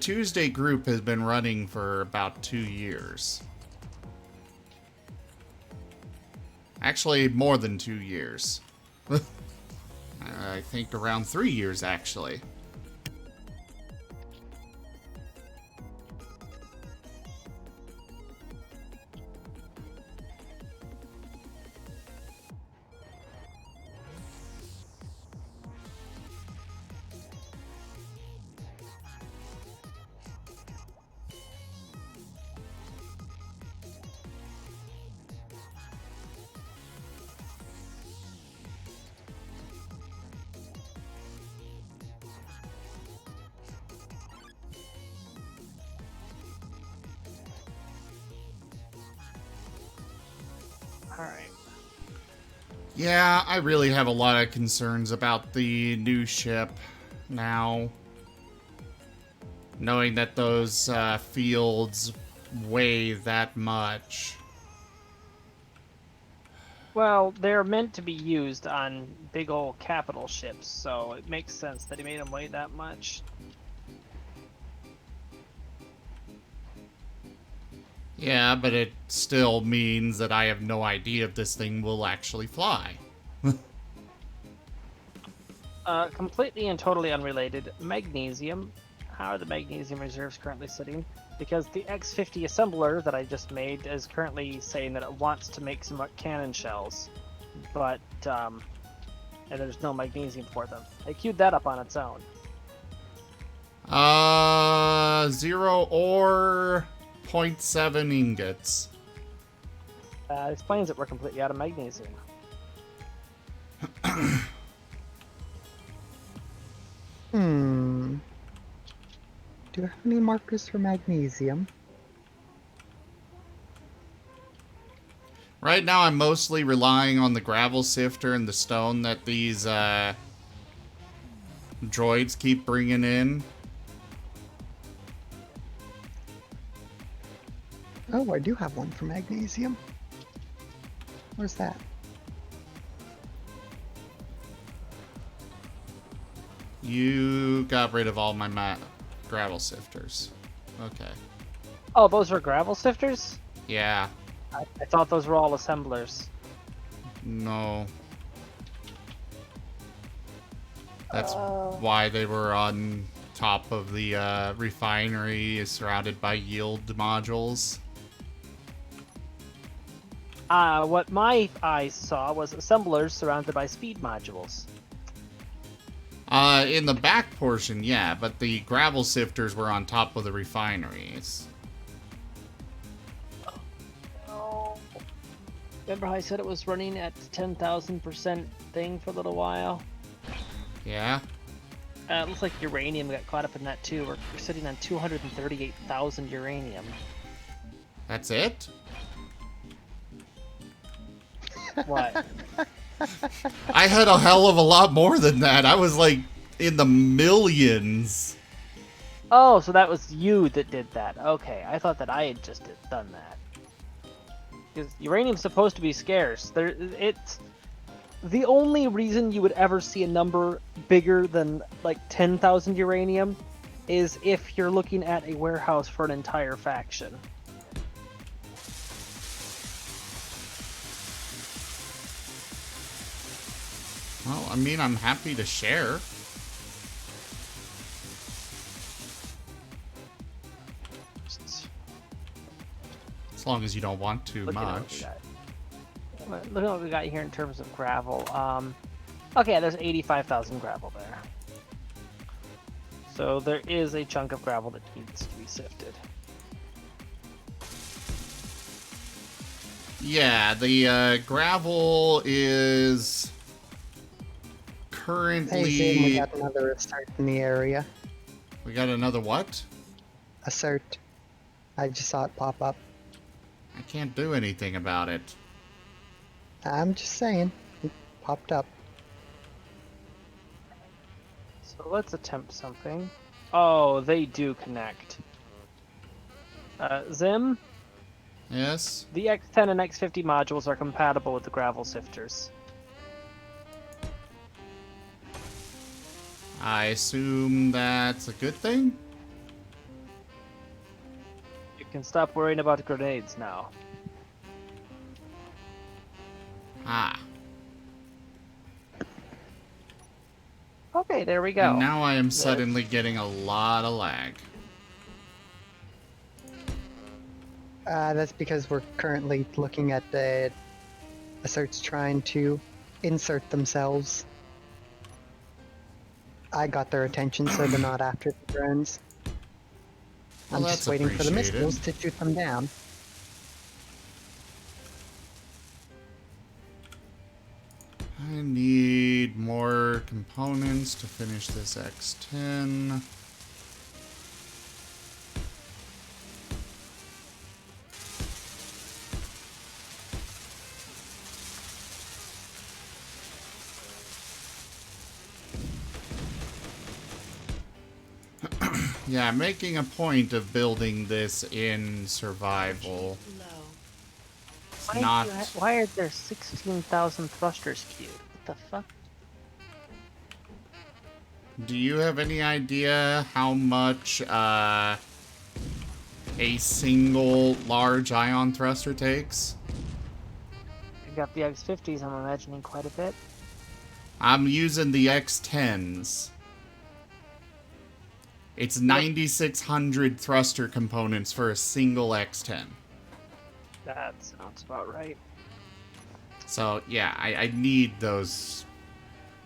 Tuesday group has been running for about 2 years. Actually, more than 2 years. I think around 3 years, actually. Alright. Yeah, I really have a lot of concerns about the new ship now. Knowing that those fields weigh that much. Well, they're meant to be used on big old capital ships, so it makes sense that he made them weigh that much. Yeah, but it still means that I have no idea if this thing will actually fly. Completely and totally unrelated, magnesium. How are the magnesium reserves currently sitting? Because the X50 assembler that I just made is currently saying that it wants to make some cannon shells, but and there's no magnesium for them. I queued that up on its own. 0 or 0.7 ingots. It explains that we're completely out of magnesium. Do you have any markers for magnesium? Right now, I'm mostly relying on the gravel sifter and the stone that these droids keep bringing in. Oh, I do have one for magnesium. Where's that? You got rid of all my gravel sifters. Okay. Oh, those were gravel sifters? Yeah. I thought those were all assemblers. No. That's why they were on top of the refinery, surrounded by yield modules. What my eyes saw was assemblers surrounded by speed modules. In the back portion, yeah, but the gravel sifters were on top of the refineries. Oh. Remember how I said it was running at 10,000% thing for a little while? Yeah? It looks like uranium got caught up in that too. We're sitting on 238,000 uranium. That's it? What? I had a hell of a lot more than that. I was like in the millions. Oh, so that was you that did that. Okay, I thought that I had just done that. Because uranium's supposed to be scarce. It's the only reason you would ever see a number bigger than like 10,000 uranium is if you're looking at a warehouse for an entire faction. Well, I mean, I'm happy to share. As long as you don't want too much. Look at what we got here in terms of gravel. Okay, there's 85,000 gravel there. So there is a chunk of gravel that needs to be sifted. Yeah, the gravel is currently... Hey, Zim, we got another assert in the area. We got another what? Assert. I just saw it pop up. I can't do anything about it. I'm just saying. It popped up. So let's attempt something. Oh, they do connect. Zim, Yes? the X10 and X50 modules are compatible with the gravel sifters. I assume that's a good thing? You can stop worrying about grenades now. Ah. Okay, there we go. And now I am suddenly getting a lot of lag. That's because we're currently looking at the asserts trying to insert themselves. I got their attention, so they're not after the drones. Well, I'm that's just waiting for the appreciated. missiles to shoot them down. I need more components to finish this X10. Yeah, making a point of building this in survival. Low. Not. Why are there 16,000 thrusters queued? What the fuck? Do you have any idea how much a single large ion thruster takes? You got the X50s, I'm imagining quite a bit. I'm using the X10s. It's 9,600 thruster components for a single X10. That sounds about right. So, yeah, I need those.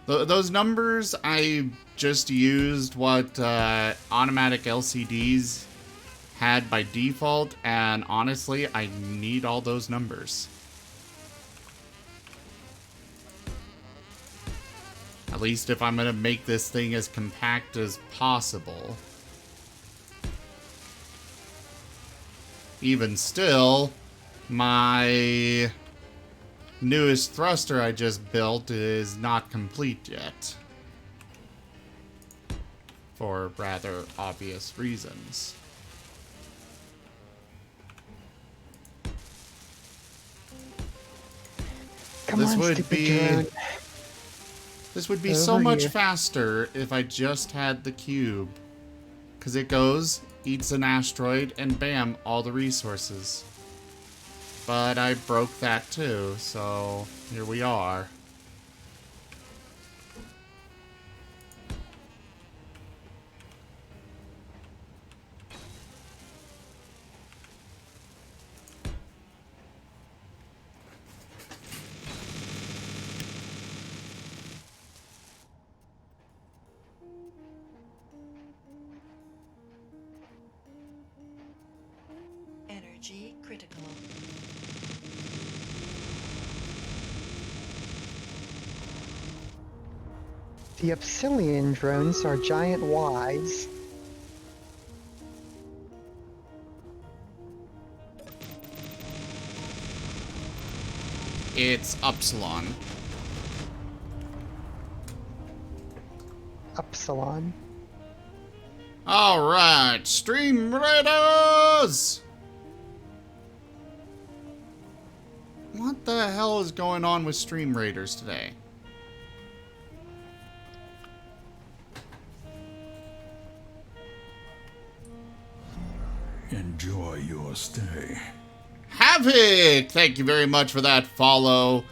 Those numbers, I just used what automatic LCDs had by default, and honestly, I need all those numbers. At least if I'm going to make this thing as compact as possible. Even still, my newest thruster I just built is not complete yet. For rather obvious reasons. Come This on, would stupid be- drone. This would be so Over much here. faster if I just had the cube. Because it goes, eats an asteroid, and bam, all the resources. But I broke that too, so here we are. Energy critical. The Obsidian drones are giant Ys. It's Upsilon. Upsilon. Alright, Stream Raiders! What the hell is going on with Stream Raiders today? Enjoy your stay. Havoc! Thank you very much for that follow.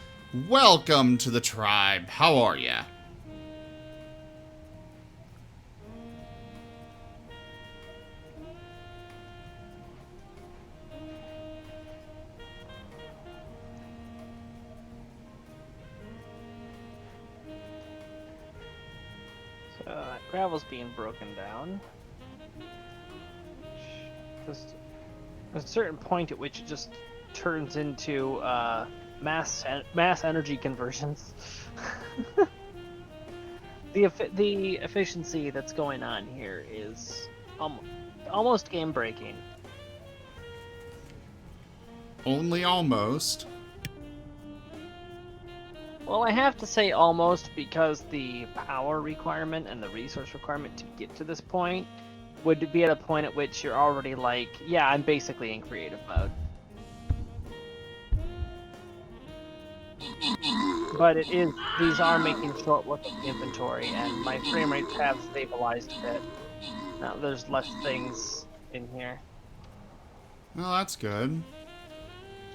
Welcome to the tribe. How are ya? So, gravel's being broken down. Just a certain point at which it just turns into mass energy conversions. The efficiency that's going on here is almost game breaking. Only almost. Well, I have to say almost because the power requirement and the resource requirement to get to this point would be at a point at which you're already like, yeah, I'm basically in creative mode. but these are making short work of the inventory, and my frame rates have stabilized a bit. Now there's less things in here. Well, that's good.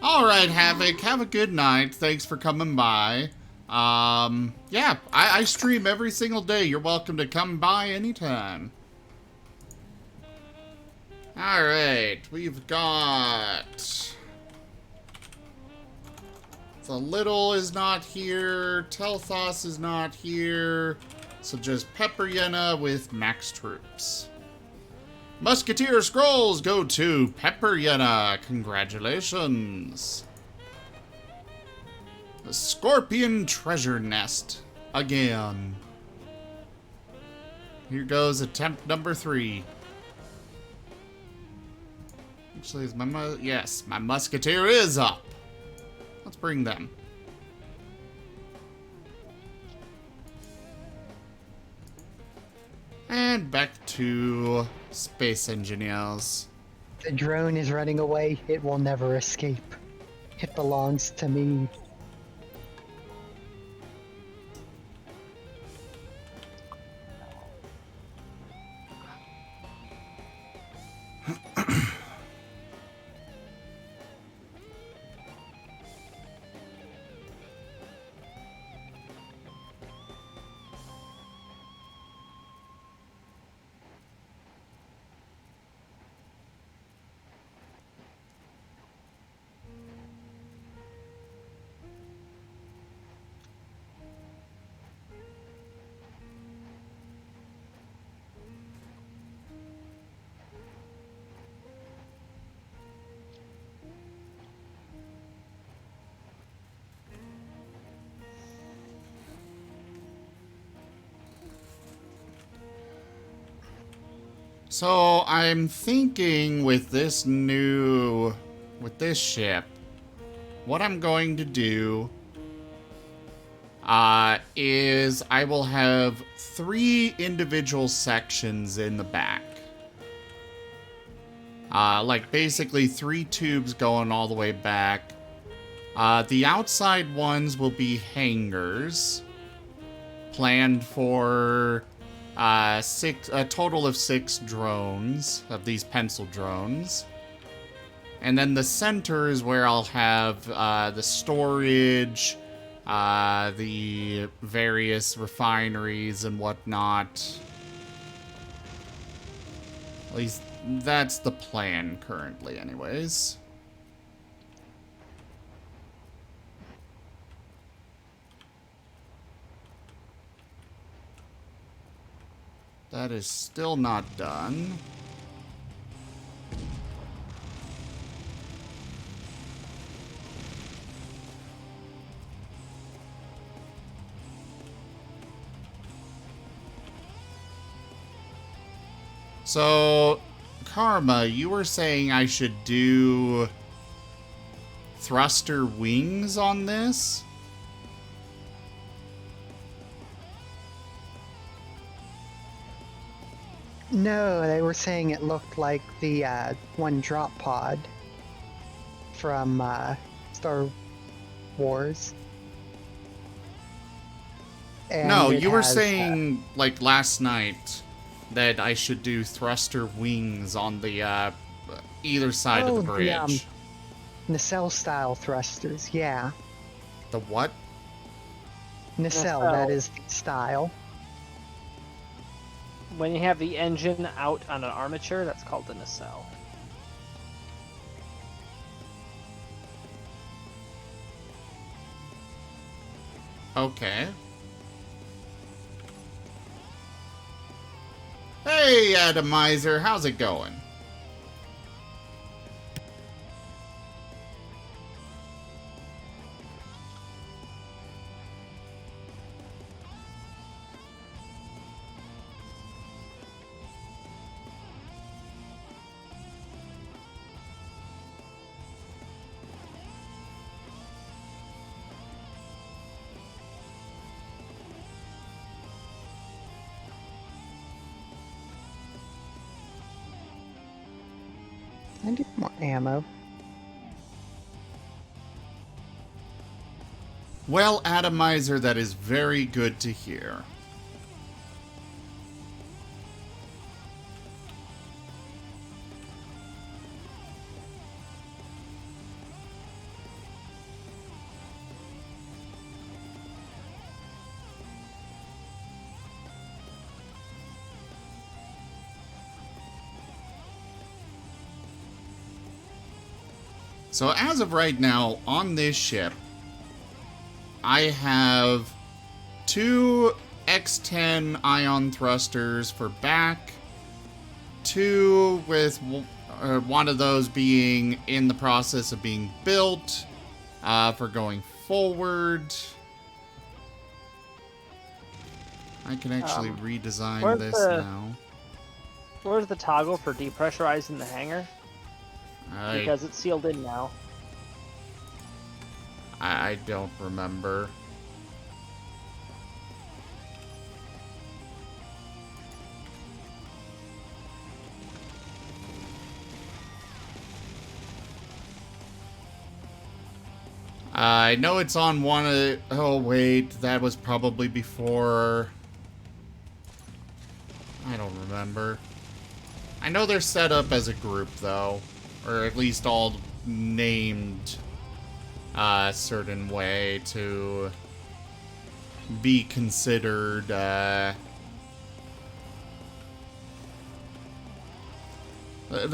Alright, Havoc, have a good night. Thanks for coming by. Yeah, I stream every single day. You're welcome to come by anytime. Alright, we've got... The Little is not here. Telthos is not here. So just Pepper Yenna with max troops. Musketeer scrolls go to Pepper Yenna. Congratulations. The Scorpion Treasure Nest. Again. Here goes attempt number 3. Actually, is yes, my Musketeer is up. Let's bring them. And back to Space Engineers. The drone is running away. It will never escape. It belongs to me. So I'm thinking with this ship, what I'm going to do is I will have 3 individual sections in the back. Like basically 3 tubes going all the way back. The outside ones will be hangars, planned for a total of 6 drones, of these pencil drones. And then the center is where I'll have the storage, the various refineries and whatnot. At least that's the plan currently, anyways. That is still not done. So, Karma, you were saying I should do thruster wings on this? No, they were saying it looked like the one drop pod from Star Wars. And No, it you were has, saying, like, last night that I should do thruster wings on the, either side of the bridge. nacelle style thrusters, yeah. The what? Nacelle, Nacelle. that is the style. When you have the engine out on an armature, that's called a nacelle. Okay. Hey, Atomizer, how's it going? I need more ammo. Well, Atomizer, that is very good to hear. So as of right now, on this ship, I have 2 X10 ion thrusters for back, 2 with one of those being in the process of being built for going forward. I can actually redesign this now. Where's the toggle for depressurizing the hangar? Because it's sealed in now. I don't remember. I know it's on one of... Oh, wait. That was probably before... I don't remember. I know they're set up as a group, though. Or at least all named a certain way to be considered, they're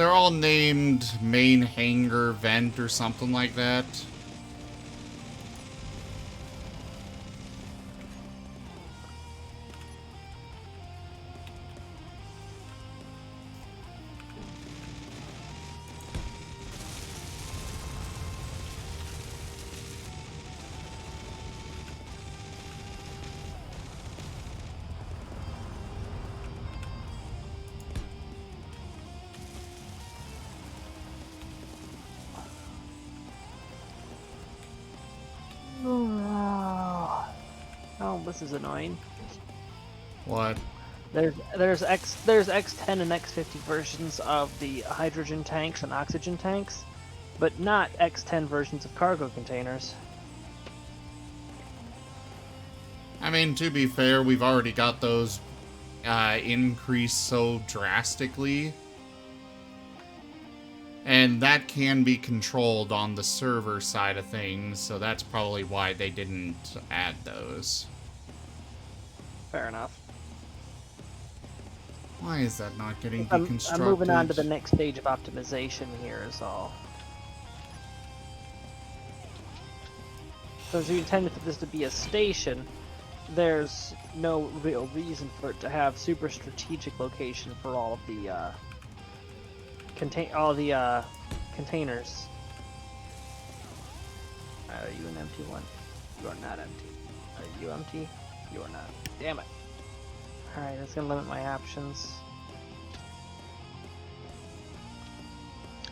all named main hangar vent or something like that. Oh, this is annoying. What? There's X10 and X50 versions of the hydrogen tanks and oxygen tanks, but not X10 versions of cargo containers. I mean, to be fair, we've already got those increased so drastically. And that can be controlled on the server side of things, so that's probably why they didn't add those. Fair enough. Why is that not getting I'm deconstructed? moving on to the next stage of optimization here is all. So as you intended for this to be a station, there's no real reason for it to have super strategic location for all of the containers. Are you an empty one? You are not empty. Are you empty? You are not. Damn it. Alright, that's gonna limit my options.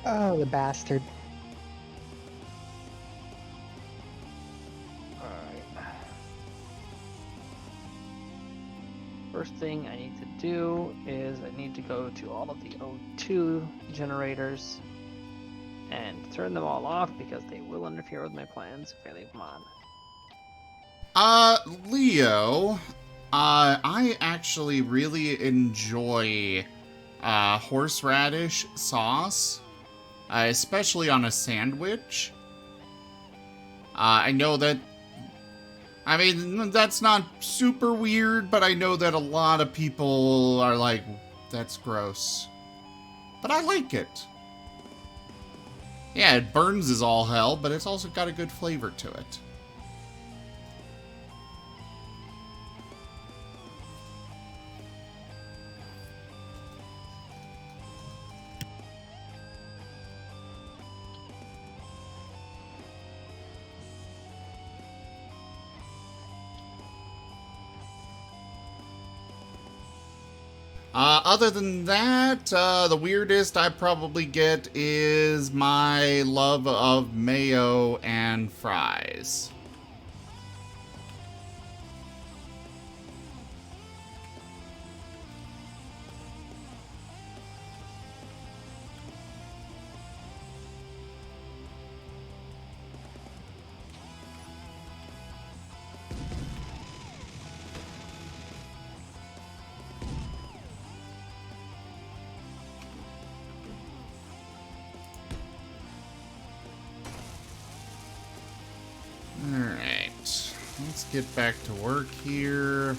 Oh, the bastard. Alright. First thing I need to do is I need to go to all of the O2 generators and turn them all off because they will interfere with my plans if I leave them on. Leo, I actually really enjoy horseradish sauce, especially on a sandwich. I know that, I mean, that's not super weird, but I know that a lot of people are like, that's gross. But I like it. Yeah, it burns as all hell, but it's also got a good flavor to it. Other than that, the weirdest I probably get is my love of mayo and fries. let's get back to work here.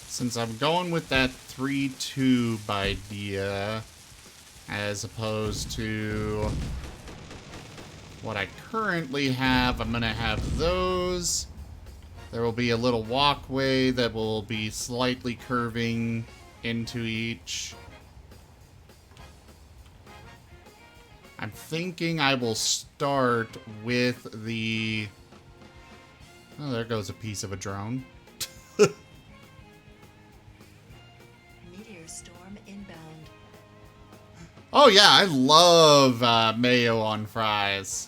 Since I'm going with that 3-tube idea, as opposed to what I currently have, I'm gonna have those. There will be a little walkway that will be slightly curving into each. I'm thinking I will start with the... Oh, there goes a piece of a drone. Meteor storm inbound. Oh yeah, I love mayo on fries.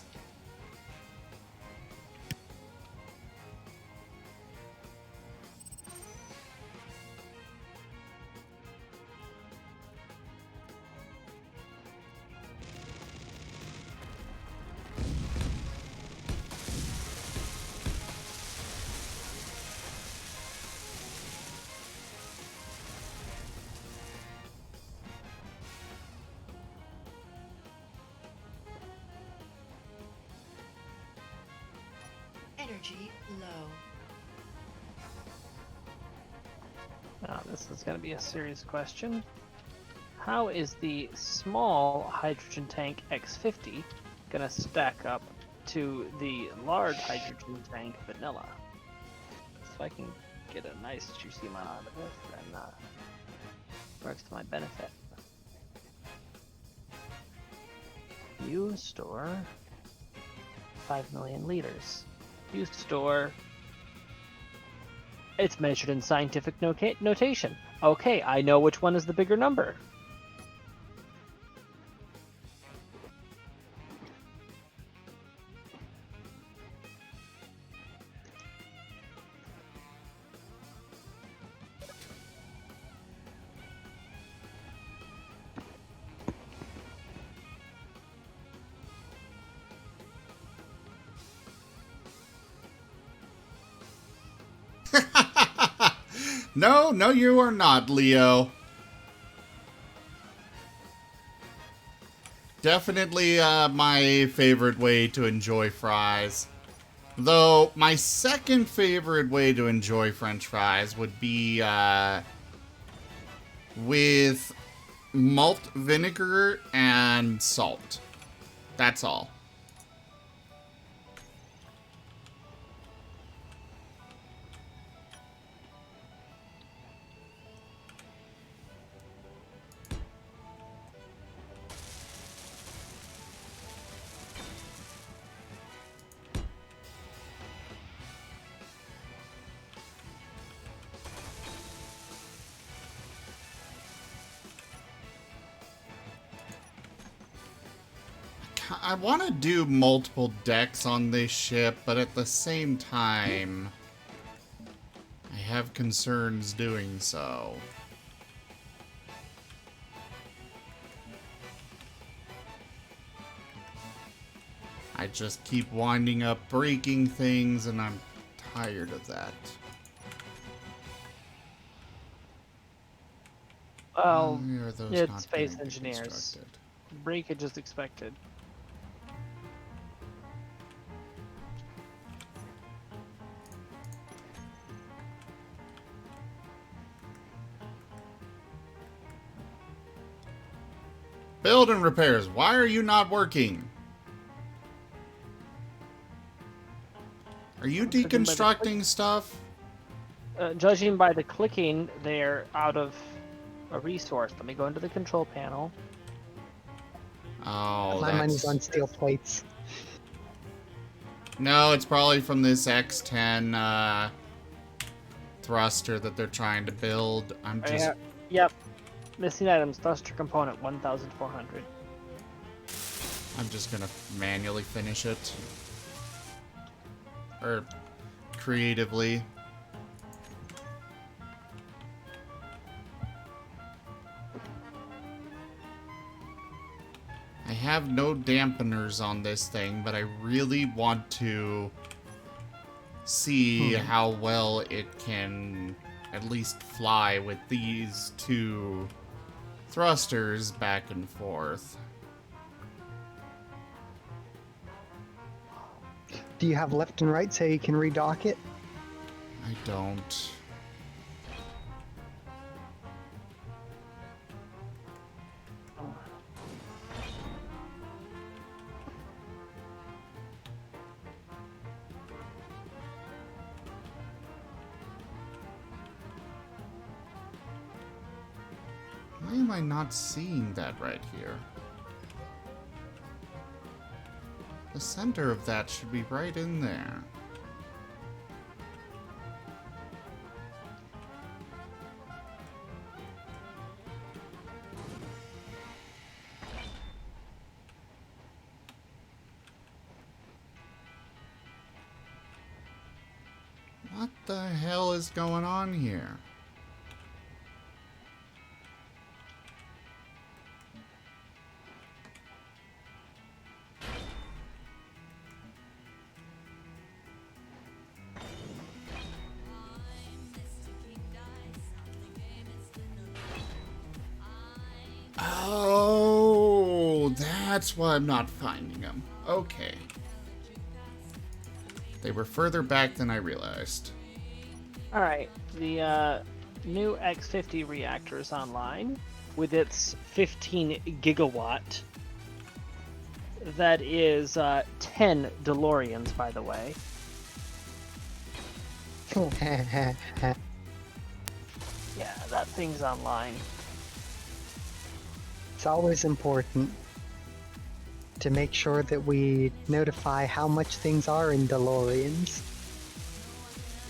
Energy low. Now, this is going to be a serious question. How is the small hydrogen tank X50 going to stack up to the large hydrogen tank vanilla? If I can get a nice juicy amount out of this, then works to my benefit. You store 5 million liters. You store... It's measured in scientific notation. Okay, I know which one is the bigger number. No, no, you are not, Leo. Definitely my favorite way to enjoy fries. Though, my second favorite way to enjoy French fries would be with malt vinegar and salt. That's all. I want to do multiple decks on this ship, but at the same time, I have concerns doing so. I just keep winding up breaking things, and I'm tired of that. Well, Why are those it's not space getting engineers. constructed? Breakage is expected. Build and repairs. Why are you not working? Are you deconstructing stuff? Judging by the clicking, they're out of a resource. Let me go into the control panel. Oh, My money's on steel plates. No, it's probably from this X10 thruster that they're trying to build. I'm just... Yep. Missing items, thruster component 1,400. I'm just gonna manually finish it. Or creatively. I have no dampeners on this thing, but I really want to see how well it can at least fly with these two thrusters back and forth. Do you have left and right so you can redock it? I don't. Why am I not seeing that right here? The center of that should be right in there. What the hell is going on here? Oh, that's why I'm not finding them. Okay. They were further back than I realized. Alright, the new X50 reactor is online with its 15 gigawatt. That is 10 DeLoreans, by the way. Yeah, that thing's online. It's always important to make sure that we notify how much things are in DeLoreans.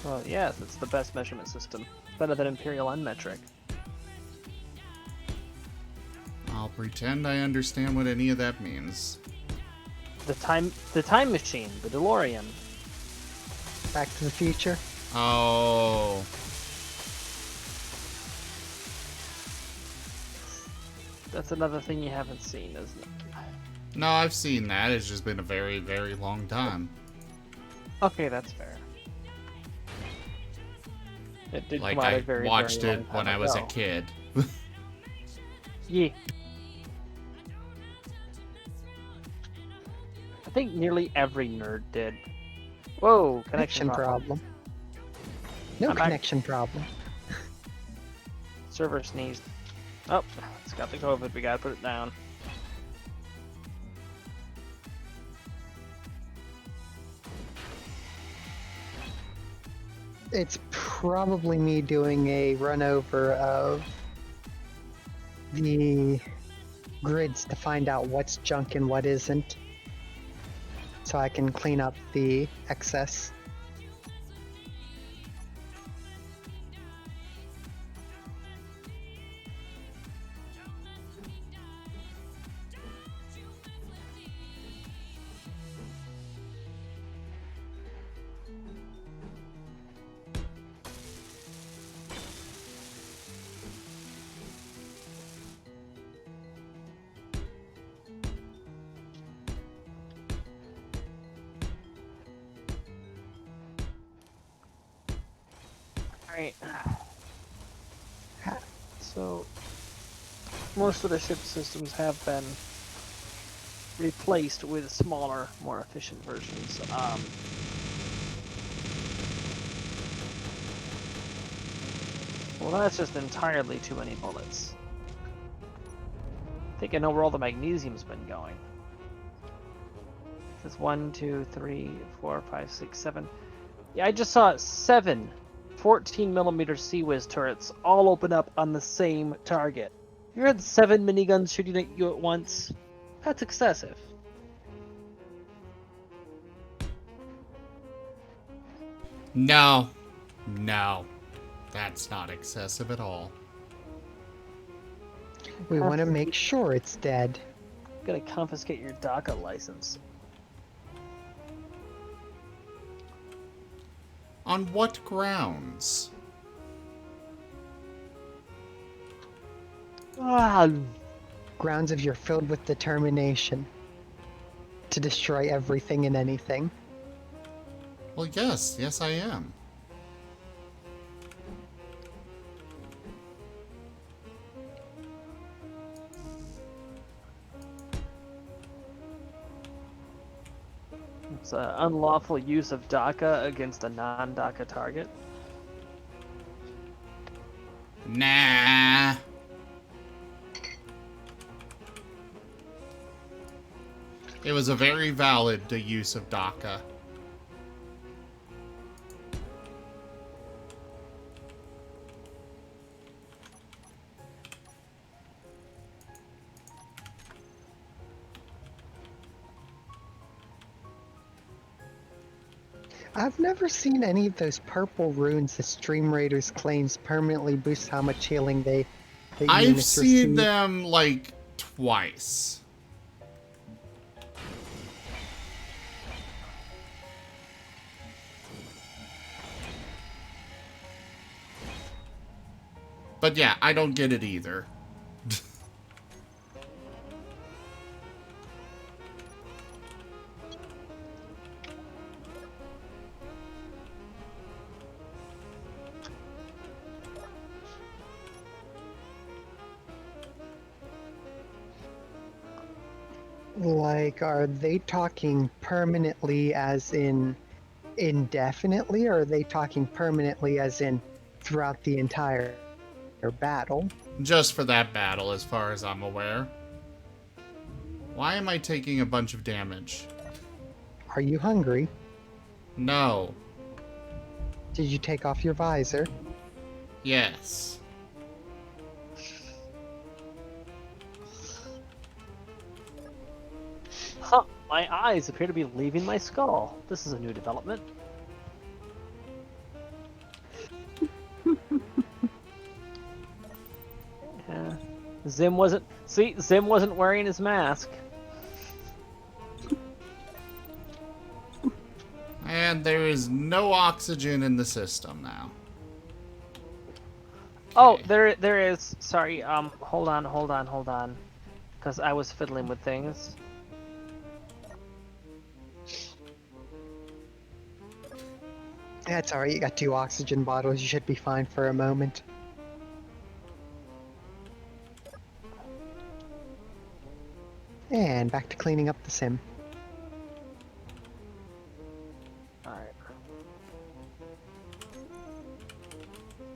Well, yes, it's the best measurement system. Better than Imperial Unmetric. I'll pretend I understand what any of that means. The time machine, the DeLorean. Back to the Future. Oh. That's another thing you haven't seen, isn't it? No, I've seen that. It's just been a very, very long time. Okay, that's fair. It did Like, come out I a very, watched very it long when time I was a ago. kid. Yeah. I think nearly every nerd did. Whoa, connection problem. No I'm back. connection problem. Server sneezed. Oh, it's got the COVID. We gotta put it down. It's probably me doing a run over of the grids to find out what's junk and what isn't, so I can clean up the excess. Alright. So, most of the ship systems have been replaced with smaller, more efficient versions. Well, that's just entirely too many bullets. I think I know where all the magnesium's been going. There's 1, 2, 3, 4, 5, 6, 7. Yeah, I just saw 7 14mm Sea-Whiz turrets all open up on the same target. You had 7 miniguns shooting at you at once. That's excessive. No. No. That's not excessive at all. We want to make sure it's dead. I'm gonna confiscate your DACA license. On what grounds? Grounds of you're filled with determination to destroy everything and anything. Well, yes, I am. It's an unlawful use of DACA against a non-DACA target. Nah. It was a very valid use of DACA. I've never seen any of those purple runes the Stream Raiders claims permanently boost how much healing the I've units seen receive. them like twice. But yeah, I don't get it either. Like, are they talking permanently as in indefinitely, or are they talking permanently as in throughout the entire battle? Just for that battle, as far as I'm aware. Why am I taking a bunch of damage? Are you hungry? No. Did you take off your visor? Yes. Huh, my eyes appear to be leaving my skull. This is a new development. Yeah. Zim wasn't wearing his mask. And there is no oxygen in the system now. Oh, Okay. there is. Sorry. Hold on. Because I was fiddling with things. That's alright, you got 2 oxygen bottles, you should be fine for a moment. And back to cleaning up the sim. Alright.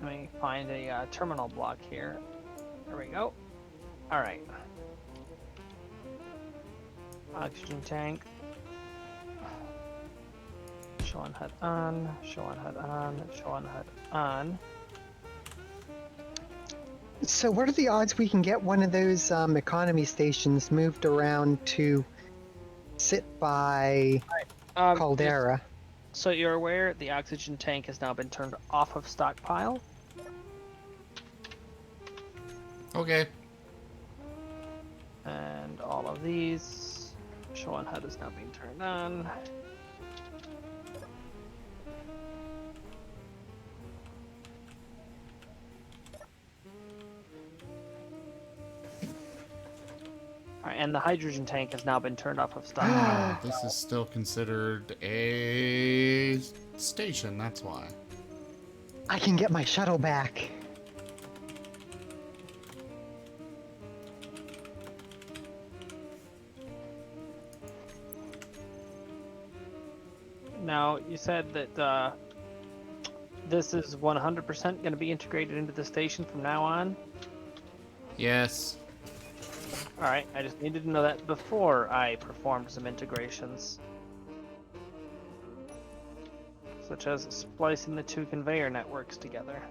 Let me find a terminal block here. There we go. Alright. Oxygen tank. Show on HUD on. Show on HUD on. Show on HUD on. So what are the odds we can get one of those economy stations moved around to sit by Caldera? So you're aware the oxygen tank has now been turned off of stockpile. Okay. And all of these. Show on HUD is now being turned on. Alright, and the hydrogen tank has now been turned off of stockpile. This is still considered a station, that's why. I can get my shuttle back. Now, you said that this is 100% going to be integrated into the station from now on? Yes. Alright, I just needed to know that before I performed some integrations. Such as splicing the 2 conveyor networks together.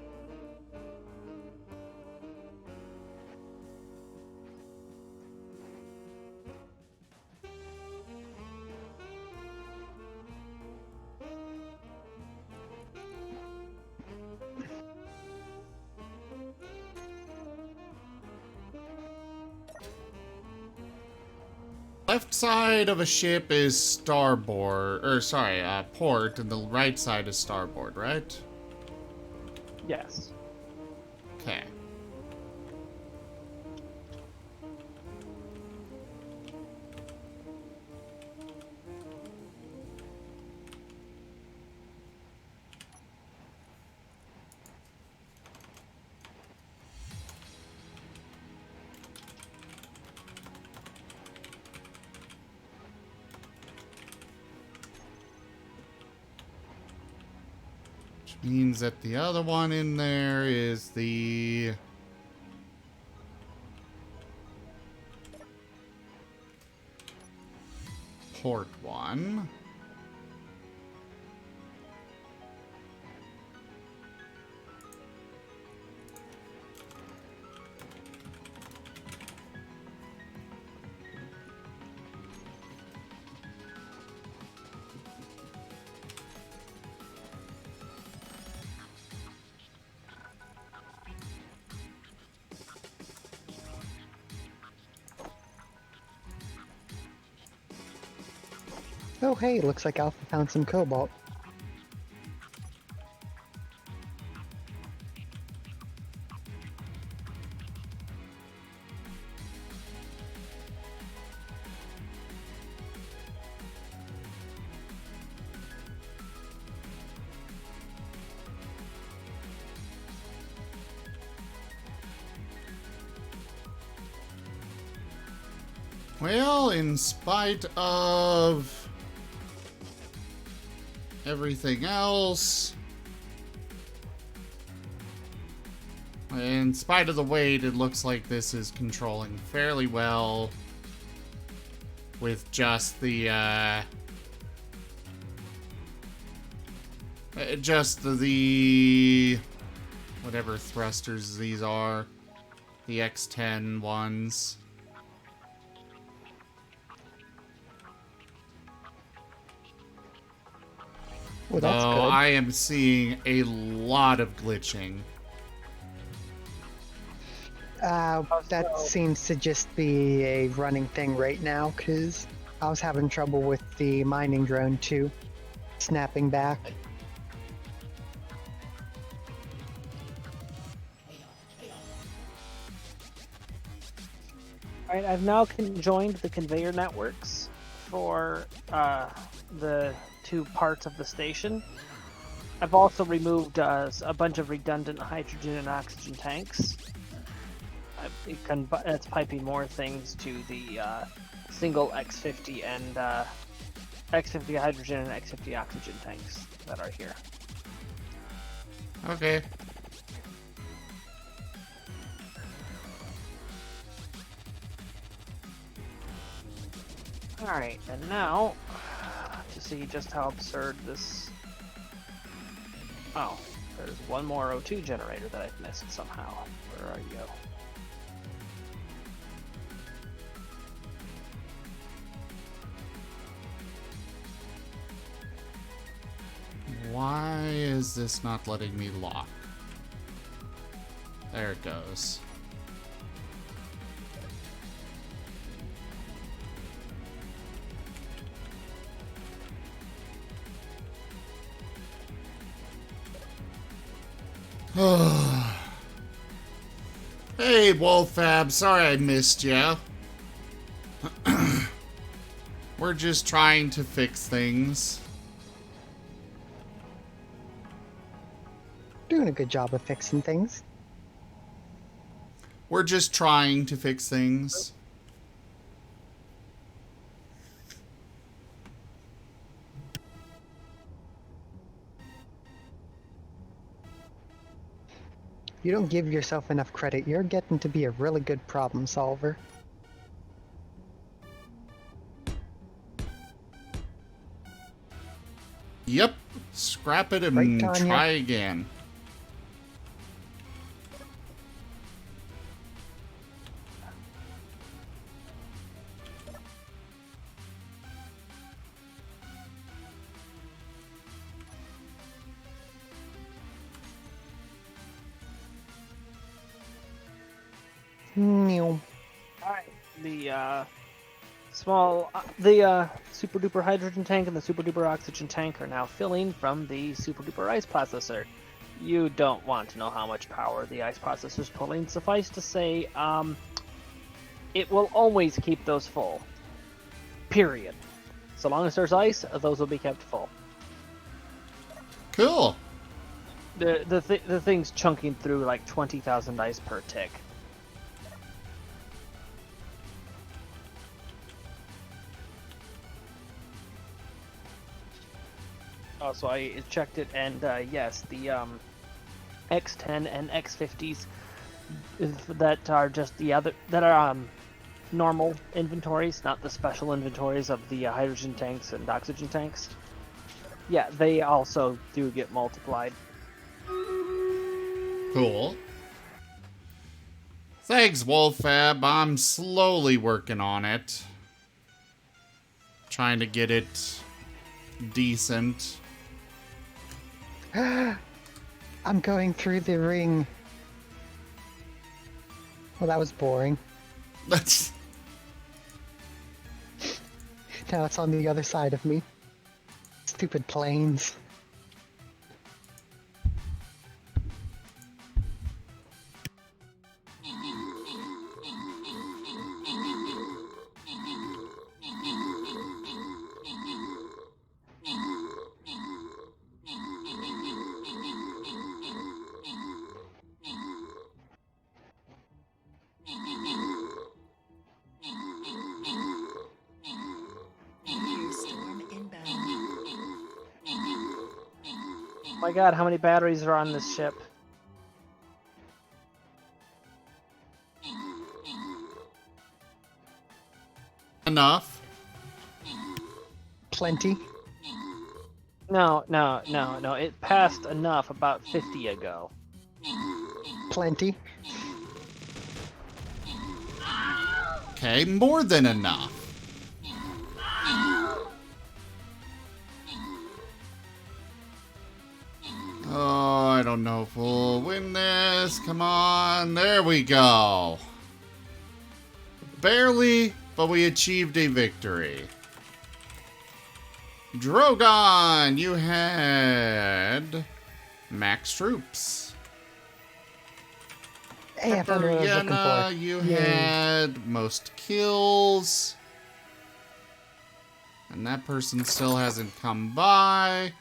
Left side of a ship is starboard, or sorry, port, and the right side is starboard, right? Yes. Okay. Means that the other one in there is the... port one. Oh hey, looks like Alpha found some cobalt. Well, in spite of everything else, in spite of the weight, it looks like this is controlling fairly well with just the whatever thrusters these are, the X10 ones. Well, that's Though good. I am seeing a lot of glitching. That seems to just be a running thing right now, because I was having trouble with the mining drone too, snapping back. Alright, I've now joined the conveyor networks for the two parts of the station. I've also removed a bunch of redundant hydrogen and oxygen tanks. It's piping more things to the single X50 and X50 hydrogen and X50 oxygen tanks that are here. Okay. Alright, and now, to see just how absurd this... Oh, there's one more O2 generator that I've missed somehow. Where are you? Why is this not letting me lock? There it goes. Hey, Wolfab, sorry I missed ya. We're just trying to fix things. Doing a good job of fixing things. We're just trying to fix things. You don't give yourself enough credit. You're getting to be a really good problem solver. Yep. Scrap it and Right, Tanya? try again. Meow. Alright, the super duper hydrogen tank and the super duper oxygen tank are now filling from the super duper ice processor. You don't want to know how much power the ice processor is pulling. Suffice to say, it will always keep those full. Period. So long as there's ice, those will be kept full. Cool. The thing's chunking through like 20,000 ice per tick. Oh, so I checked it, and yes, the X10 and X50s that are just the other that are normal inventories, not the special inventories of the hydrogen tanks and oxygen tanks. Yeah, they also do get multiplied. Cool. Thanks, Wolfab. I'm slowly working on it. Trying to get it decent. I'm going through the ring. Well, that was boring. That's... Now it's on the other side of me. Stupid planes. Meteor storm inbound. Oh my god, how many batteries are on this ship? Enough. Plenty. No. It passed enough about 50 ago. Plenty. Okay, more than enough. Oh, I don't know if we'll win this. Come on. There we go. Barely, but we achieved a victory. Drogon, you had max troops. Hey, I found what I was looking Yenna, for. you Yay. had most kills. And that person still hasn't come by.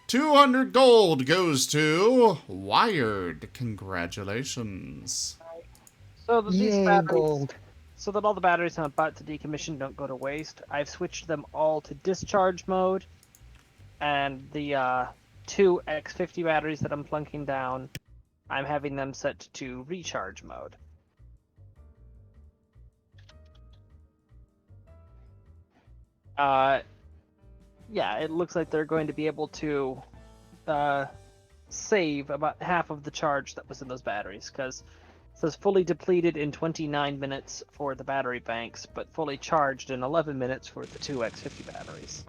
200 gold goes to Wired. Congratulations. So that these Yay, batteries, gold. so that all the batteries I'm about to decommission don't go to waste, I've switched them all to discharge mode, and the 2 X50 batteries that I'm plunking down, I'm having them set to recharge mode. Yeah, it looks like they're going to be able to save about half of the charge that was in those batteries, because it says fully depleted in 29 minutes for the battery banks, but fully charged in 11 minutes for the 2 X50 batteries.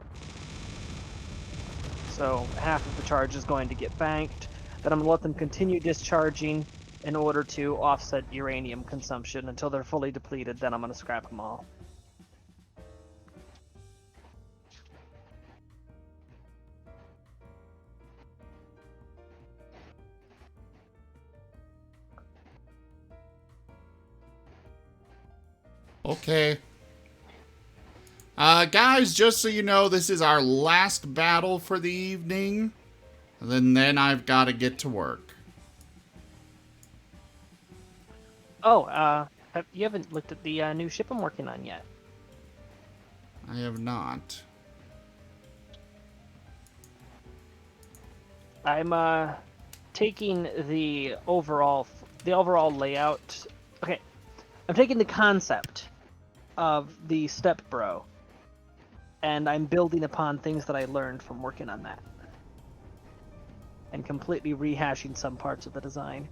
So half of the charge is going to get banked. Then I'm going to let them continue discharging in order to offset uranium consumption until they're fully depleted. Then I'm going to scrap them all. Okay. Guys, just so you know, this is our last battle for the evening. And then I've got to get to work. Oh, you haven't looked at the new ship I'm working on yet. I have not. I'm taking the overall layout. Okay, I'm taking the concept of the Step Bro, and I'm building upon things that I learned from working on that, and completely rehashing some parts of the design.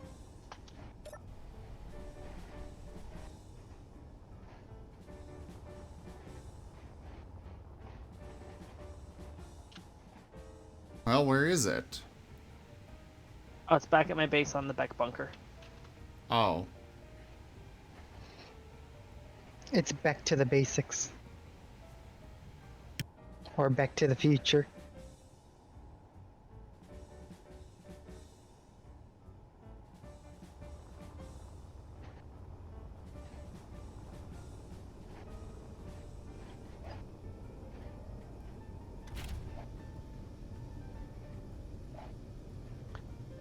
Well, where is it? Oh, it's back at my base on the Beck bunker. Oh. It's back to the basics. Or back to the future.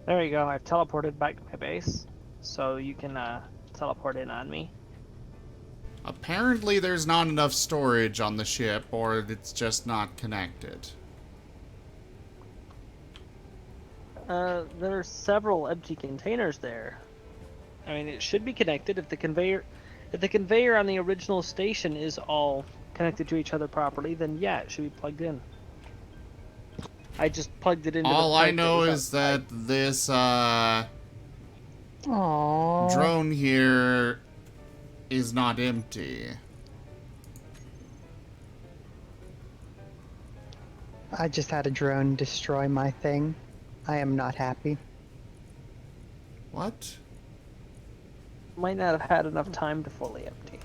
There you go. I've teleported back to my base, so you can teleport in on me. Apparently there's not enough storage on the ship, or it's just not connected. There are several empty containers there. I mean, it should be connected if the conveyor on the original station is all connected to each other properly, then yeah, it should be plugged in. I just plugged it into the All pipe I know that was is that outside. this Aww. drone here is not empty. I just had a drone destroy my thing. I am not happy. What? Might not have had enough time to fully empty.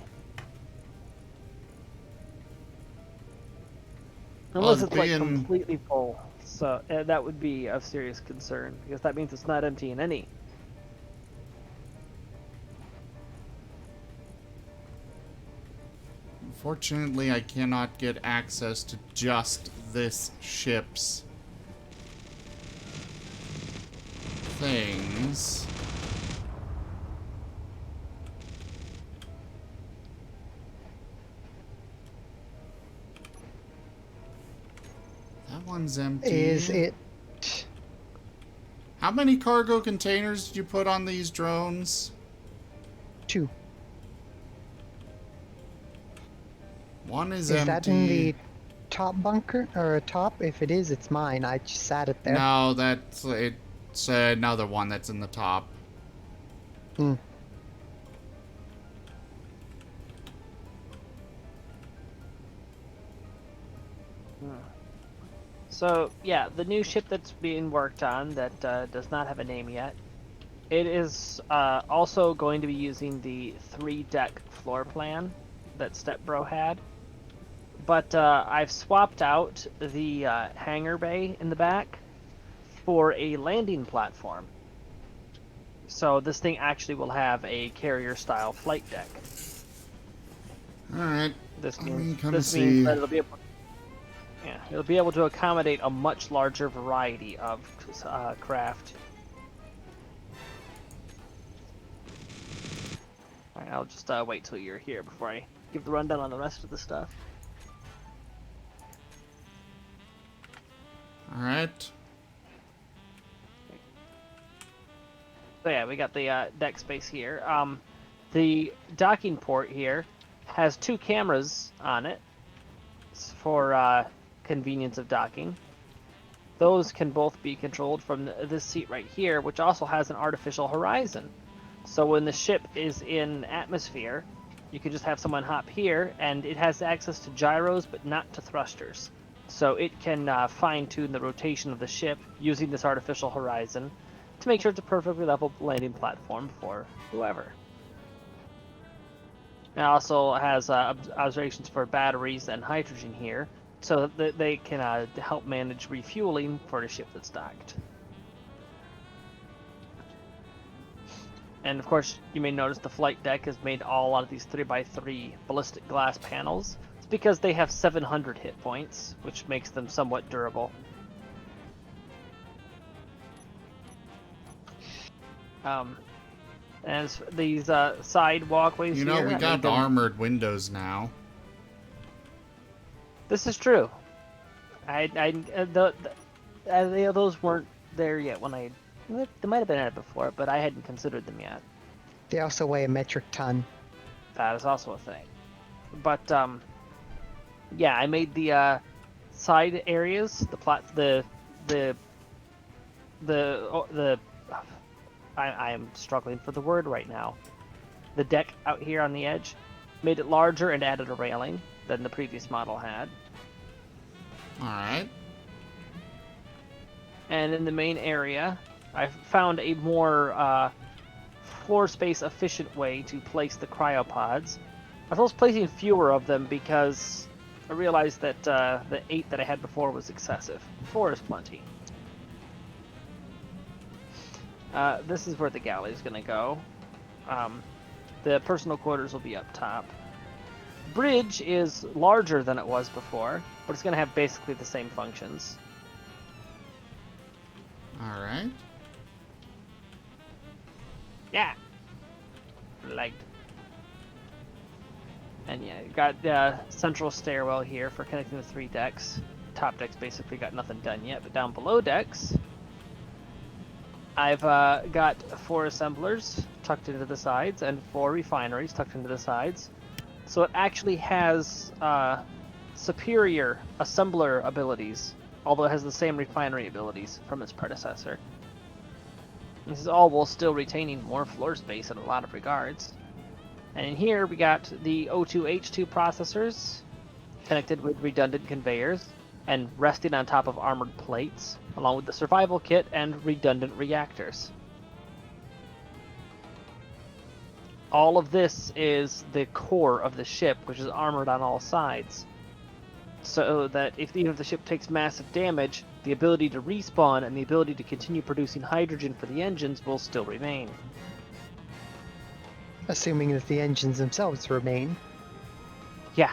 Unless it's it's like being- completely full. So that would be of serious concern, because that means it's not empty in any. Unfortunately, I cannot get access to just this ship's things. That one's empty. Is it? How many cargo containers did you put on these drones? 2. One is Is empty. that in the top bunker or top? If it is, it's mine. I just sat it there. No, it's another one that's in the top. Hmm. So yeah, the new ship that's being worked on that does not have a name yet. It is also going to be using the 3-deck floor plan that Stepbro had. But I've swapped out the hangar bay in the back for a landing platform. So this thing actually will have a carrier-style flight deck. Alright. This Let me means, come this see. means that it'll be able to accommodate a much larger variety of craft. Alright, I'll just wait till you're here before I give the rundown on the rest of the stuff. Alright. So yeah, we got the deck space here. The docking port here has 2 cameras on it for convenience of docking. Those can both be controlled from this seat right here, which also has an artificial horizon. So when the ship is in atmosphere, you can just have someone hop here, and it has access to gyros, but not to thrusters. So it can fine-tune the rotation of the ship using this artificial horizon to make sure it's a perfectly level landing platform for whoever. It also has observations for batteries and hydrogen here, so that they can help manage refueling for the ship that's docked. And of course, you may notice the flight deck has made a lot of these 3x3 ballistic glass panels. It's because they have 700 hit points, which makes them somewhat durable. As these side walkways You know, here, we I got made them- armored windows now. This is true. Those weren't there yet when I. They might have been added before, but I hadn't considered them yet. They also weigh a metric ton. That is also a thing. But yeah, I made the side areas, I am struggling for the word right now. The deck out here on the edge, made it larger and added a railing than the previous model had. Alright. And in the main area, I found a more floor space efficient way to place the cryopods. I was placing fewer of them because I realized that the 8 that I had before was excessive. 4 is plenty. This is where the galley is going to go. The personal quarters will be up top. Bridge is larger than it was before, but it's going to have basically the same functions. Alright. Yeah. Like. And yeah, you got the central stairwell here for connecting the 3 decks. Top deck's basically got nothing done yet, but down below decks, I've got 4 assemblers tucked into the sides and 4 refineries tucked into the sides. So it actually has superior assembler abilities, although it has the same refinery abilities from its predecessor. This is all while still retaining more floor space in a lot of regards. And in here we got the O2H2 processors connected with redundant conveyors and resting on top of armored plates, along with the survival kit and redundant reactors. All of this is the core of the ship, which is armored on all sides, so that even if the ship takes massive damage, the ability to respawn and the ability to continue producing hydrogen for the engines will still remain. Assuming that the engines themselves remain. Yeah.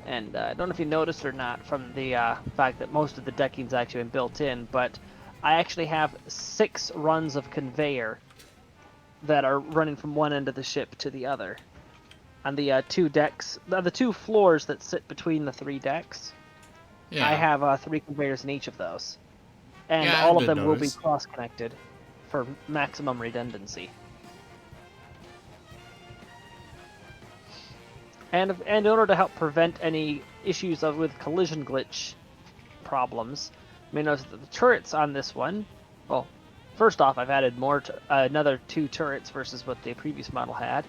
And I don't know if you noticed or not from the fact that most of the decking's actually been built in, but I actually have 6 runs of conveyor that are running from one end of the ship to the other. On the 2 decks, the 2 floors that sit between the 3 decks, Yeah. I have 3 conveyors in each of those. And Yeah, I all of did them will be notice. cross-connected for maximum redundancy. And in order to help prevent any issues with collision glitch problems, you may notice that the turrets on this one, well, first off, I've added another 2 turrets versus what the previous model had.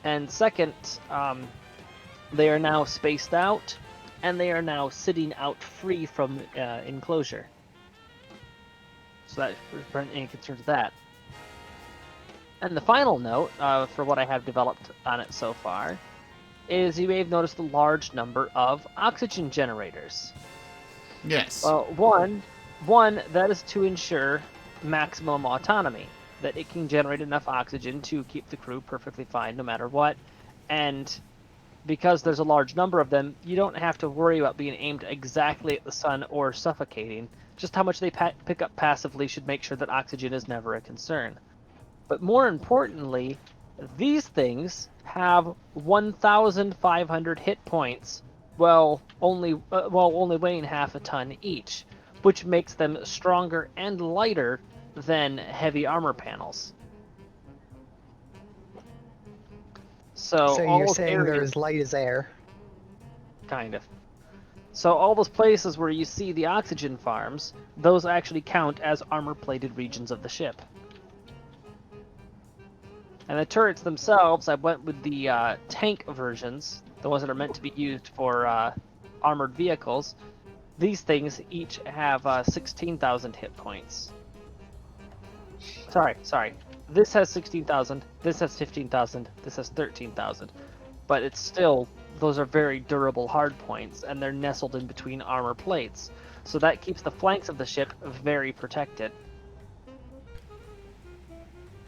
And second, they are now spaced out, and they are now sitting out free from enclosure. So that prevent any concerns with that. And the final note for what I have developed on it so far is you may have noticed a large number of oxygen generators. Yes. Well, one that is to ensure maximum autonomy, that it can generate enough oxygen to keep the crew perfectly fine no matter what. And because there's a large number of them, you don't have to worry about being aimed exactly at the sun or suffocating. Just how much they pick up passively should make sure that oxygen is never a concern. But more importantly, these things have 1,500 hit points, while only weighing half a ton each, which makes them stronger and lighter than heavy armor panels. So So all you're those saying they're areas, as light as air. kind of. So all those places where you see the oxygen farms, those actually count as armor-plated regions of the ship. And the turrets themselves, I went with the tank versions, the ones that are meant to be used for armored vehicles. These things each have 16,000 hit points. Sorry. This has 16,000, this has 15,000, this has 13,000. But it's still, those are very durable hard points, and they're nestled in between armor plates. So that keeps the flanks of the ship very protected.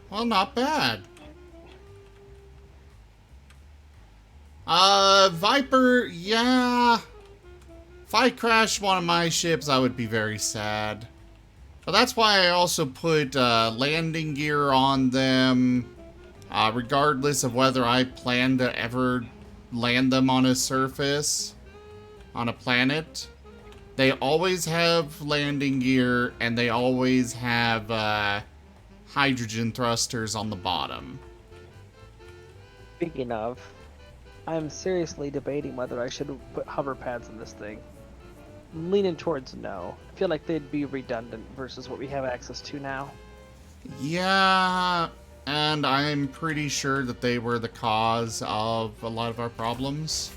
Well, not bad. Viper, yeah. If I crashed one of my ships, I would be very sad. But that's why I also put landing gear on them, regardless of whether I plan to ever land them on a surface, on a planet. They always have landing gear, and they always have hydrogen thrusters on the bottom. Speaking of, I'm seriously debating whether I should put hover pads in this thing. I'm leaning towards no. I feel like they'd be redundant versus what we have access to now. Yeah, and I'm pretty sure that they were the cause of a lot of our problems.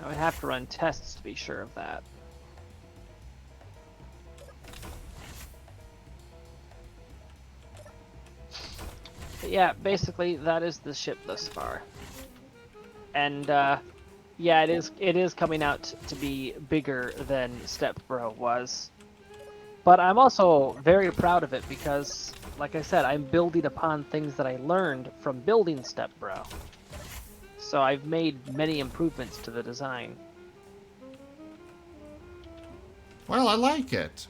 I would have to run tests to be sure of that. But yeah, basically that is the ship thus far. And yeah, it is coming out to be bigger than Stepbro was. But I'm also very proud of it because, like I said, I'm building upon things that I learned from building Stepbro. So I've made many improvements to the design. Well, I like it.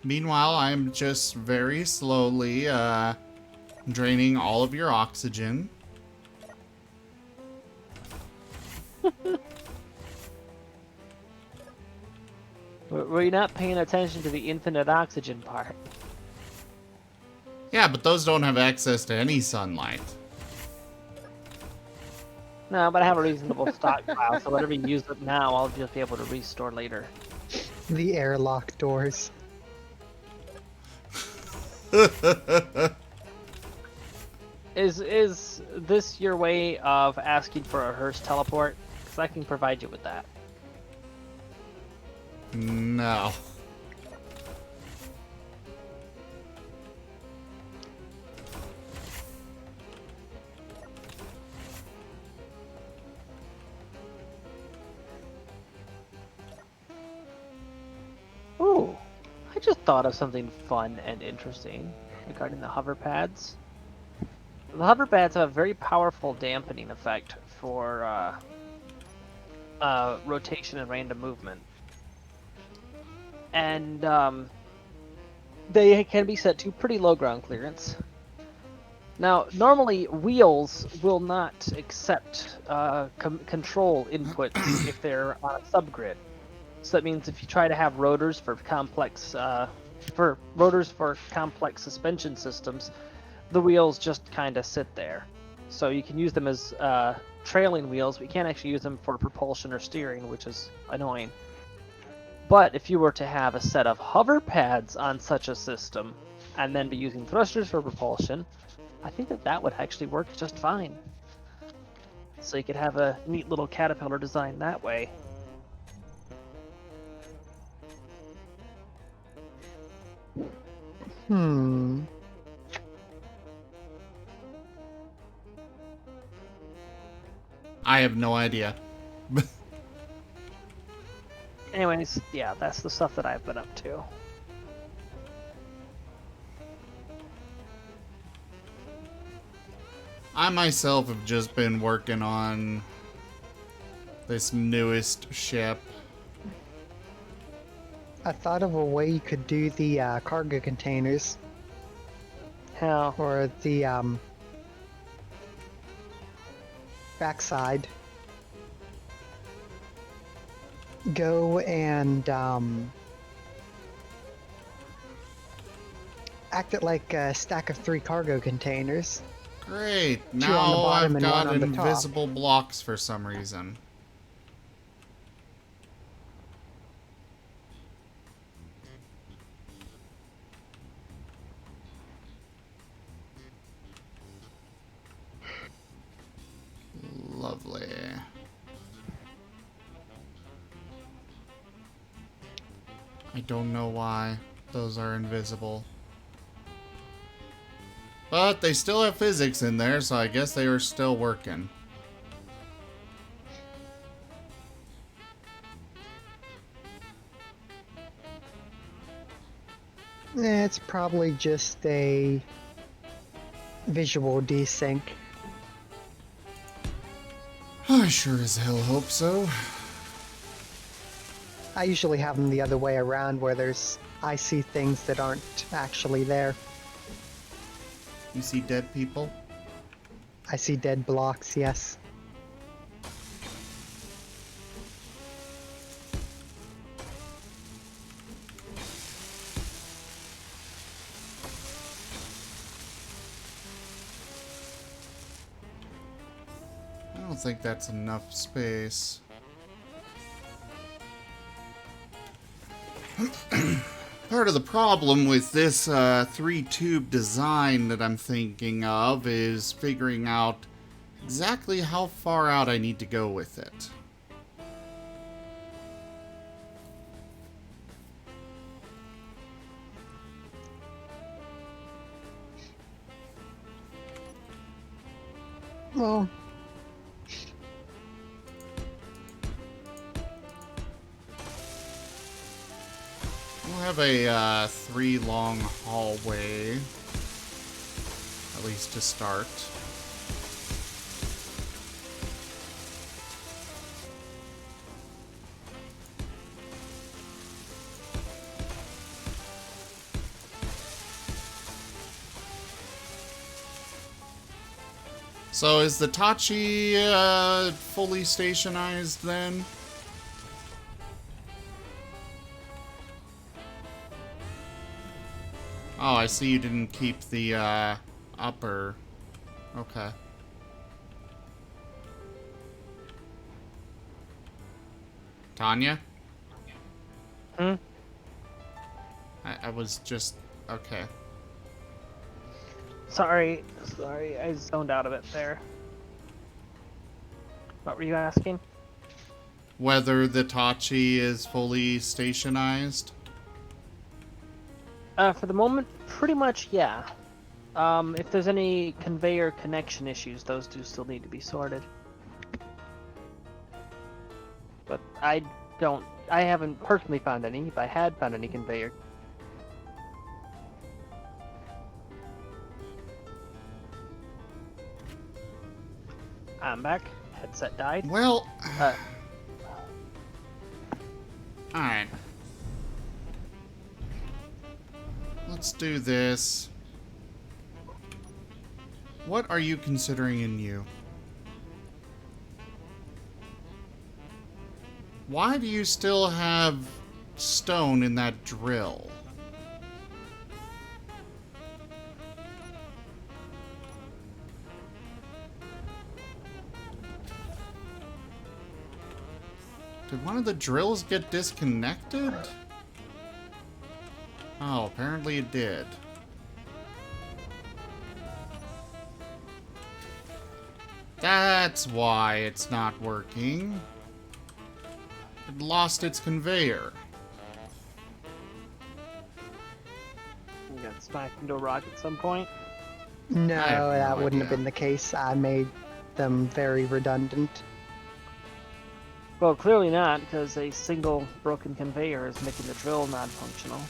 Meanwhile, I'm just very slowly draining all of your oxygen. Were you not paying attention to the infinite oxygen part? Yeah, but those don't have access to any sunlight. No, but I have a reasonable stockpile, so whatever you use up now, I'll just be able to restore later. The airlock doors. Is this your way of asking for a Hearst teleport? Because I can provide you with that. No. Ooh, I just thought of something fun and interesting regarding the hover pads. The hover pads have a very powerful dampening effect for rotation and random movement. And they can be set to pretty low ground clearance. Now, normally wheels will not accept control inputs if they're on a subgrid. So that means if you try to have rotors for complex suspension systems, the wheels just kind of sit there. So you can use them as trailing wheels, but you can't actually use them for propulsion or steering, which is annoying. But if you were to have a set of hover pads on such a system, and then be using thrusters for propulsion, I think that would actually work just fine. So you could have a neat little caterpillar design that way. I have no idea. Anyways, yeah, that's the stuff that I've been up to. I myself have just been working on this newest ship. I thought of a way you could do the cargo containers, How? or the backside. Go and act it like a stack of 3 cargo containers. Great. 2 on the Now bottom I've and 1 got on the top. invisible blocks for some reason. Lovely. I don't know why those are invisible. But they still have physics in there, so I guess they are still working. It's probably just a visual desync. I sure as hell hope so. I usually have them the other way around, where I see things that aren't actually there. You see dead people? I see dead blocks, yes. I don't think that's enough space. Part of the problem with this 3-tube design that I'm thinking of is figuring out exactly how far out I need to go with it. Well, We'll have a 3-long hallway, at least to start. So is the Tachi fully stationized then? Oh, I see you didn't keep the, upper. Okay. Tanya? Hmm? I was just... Okay. Sorry, I zoned out of it there. What were you asking? Whether the Tachi is fully stationized? For the moment, pretty much, yeah. If there's any conveyor connection issues, those do still need to be sorted. But I haven't personally found any. If I had found any conveyor. I'm back. Headset died. Well... Uh, Alright. Let's do this. What are you considering in you? Why do you still have stone in that drill? Did one of the drills get disconnected? Oh, apparently it did. That's why it's not working. It lost its conveyor. you got smacked into a rock at some point. No, I have no that wouldn't have idea. been the case. I made them very redundant. Well, clearly not, because a single broken conveyor is making the drill non-functional.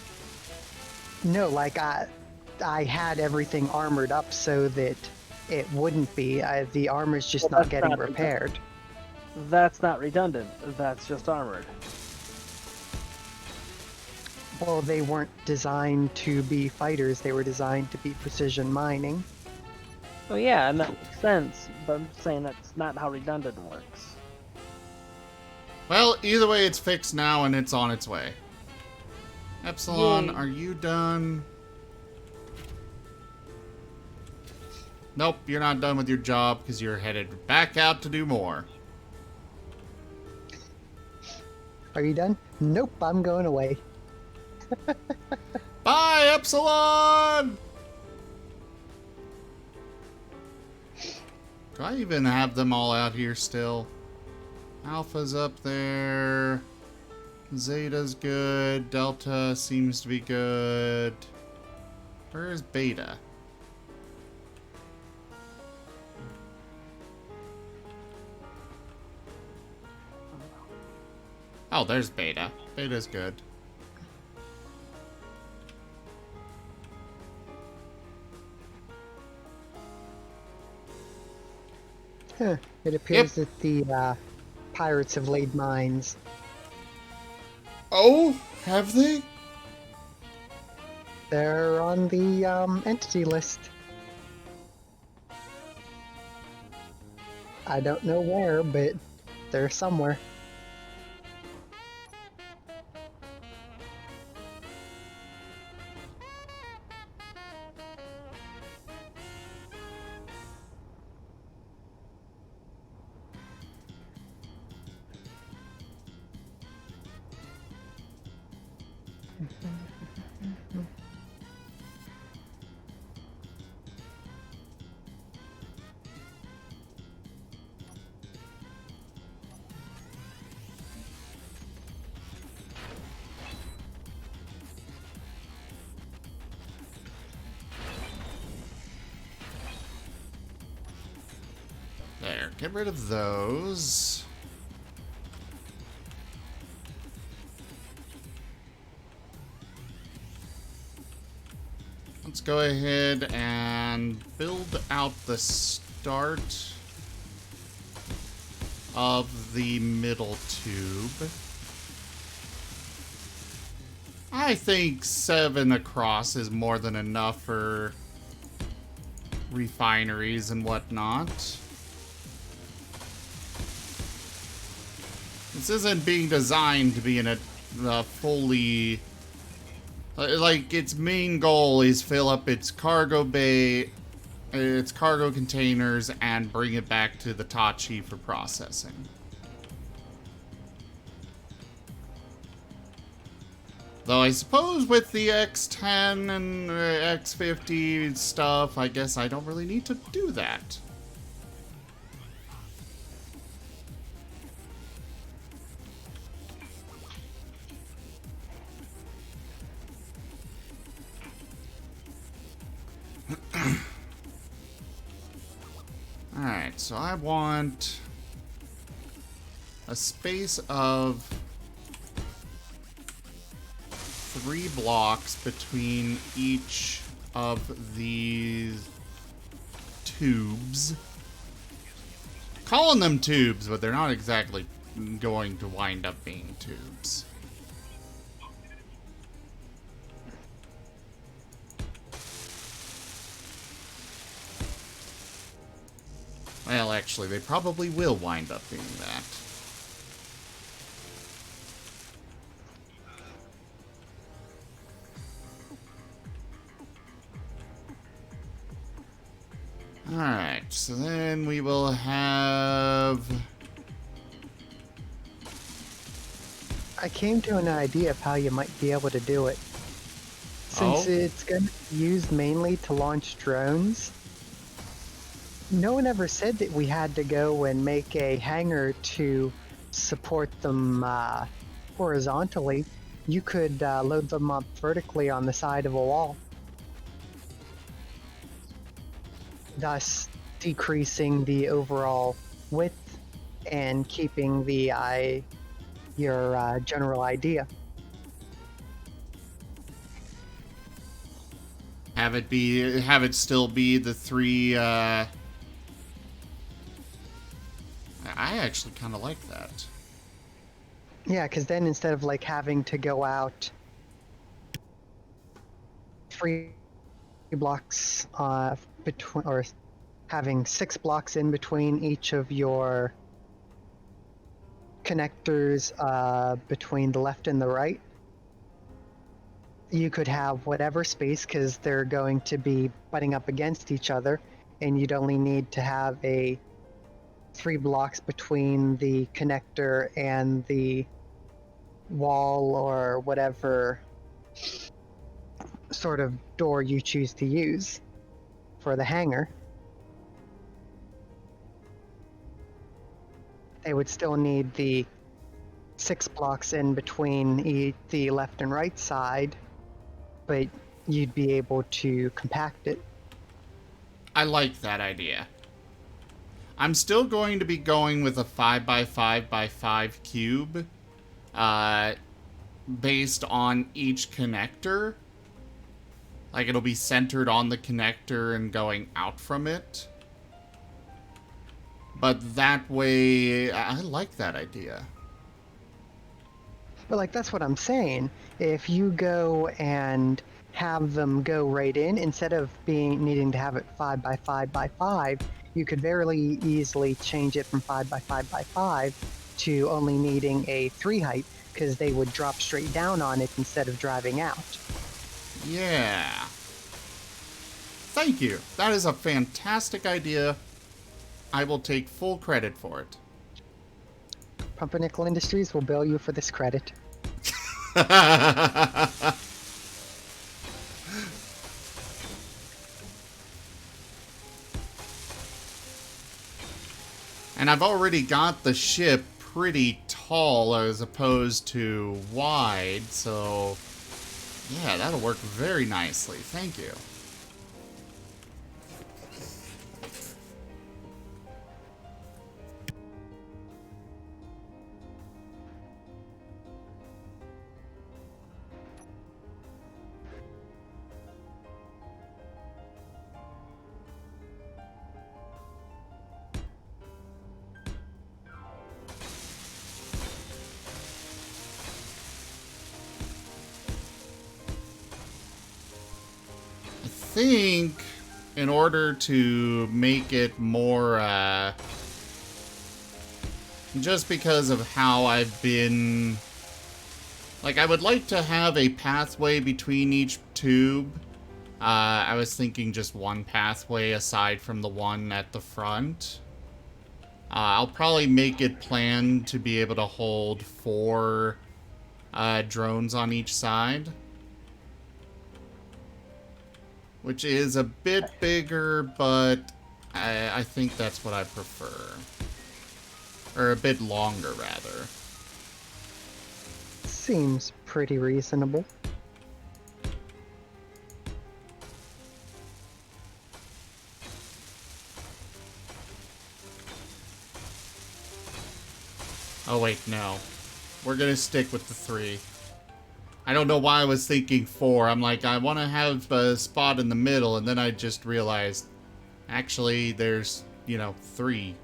No, like I had everything armored up so that it wouldn't be. The armor's just Well, not that's getting not repaired. That's not redundant. That's just armored. Well, they weren't designed to be fighters. They were designed to be precision mining. Well, yeah, and that makes sense. But I'm just saying that's not how redundant works. Well, either way, it's fixed now and it's on its way. Epsilon, Yay. are you done? Nope, you're not done with your job because you're headed back out to do more. Are you done? Nope, I'm going away. Bye, Epsilon! Do I even have them all out here still? Alpha's up there. Zeta's good. Delta seems to be good. Where's Beta? Oh, there's Beta. Beta's good. Huh. It appears that the pirates have laid mines. Oh, have they? They're on the entity list. I don't know where, but they're somewhere. There, get rid of those. Let's go ahead and build out the start of the middle tube. I think 7 across is more than enough for refineries and whatnot. This isn't being designed to be in a fully Like, its main goal is fill up its cargo bay, its cargo containers, and bring it back to the Tachi for processing. Though I suppose with the X10 and X50 stuff, I guess I don't really need to do that. Alright, so I want a space of 3 blocks between each of these tubes. Calling them tubes, but they're not exactly going to wind up being tubes. Well, actually, they probably will wind up being that. Alright, so then we will have... I came to an idea of how you might be able to do it. Since it's going to be used mainly to launch drones, no one ever said that we had to go and make a hangar to support them horizontally. You could load them up vertically on the side of a wall, thus decreasing the overall width and keeping the your general idea. Have it still be the 3, I actually kind of like that. Yeah, because then instead of like having to go out 3 blocks between, or having 6 blocks in between each of your connectors between the left and the right, you could have whatever space because they're going to be butting up against each other, and you'd only need to have a 3 blocks between the connector and the wall or whatever sort of door you choose to use for the hangar. They would still need the 6 blocks in between the left and right side, but you'd be able to compact it. I like that idea. I'm still going to be going with a 5x5x5 cube, based on each connector. Like, it'll be centered on the connector and going out from it. But that way, I like that idea. But like, that's what I'm saying. If you go and have them go right in, instead of needing to have it 5x5x5, you could very easily change it from 5x5x5 to only needing a 3 height, because they would drop straight down on it instead of driving out. Yeah. Thank you. That is a fantastic idea. I will take full credit for it. Pumpernickel Industries will bill you for this credit. And I've already got the ship pretty tall as opposed to wide, so yeah, that'll work very nicely. Thank you. I think in order to make it more, just because of how I've been Like, I would like to have a pathway between each tube. I was thinking just one pathway aside from the one at the front. I'll probably make it planned to be able to hold 4 drones on each side. Which is a bit bigger, but I think that's what I prefer. Or a bit longer, rather. Seems pretty reasonable. Oh wait, no. We're gonna stick with the 3. I don't know why I was thinking 4. I'm like, I want to have a spot in the middle, and then I just realized, actually, there's, 3.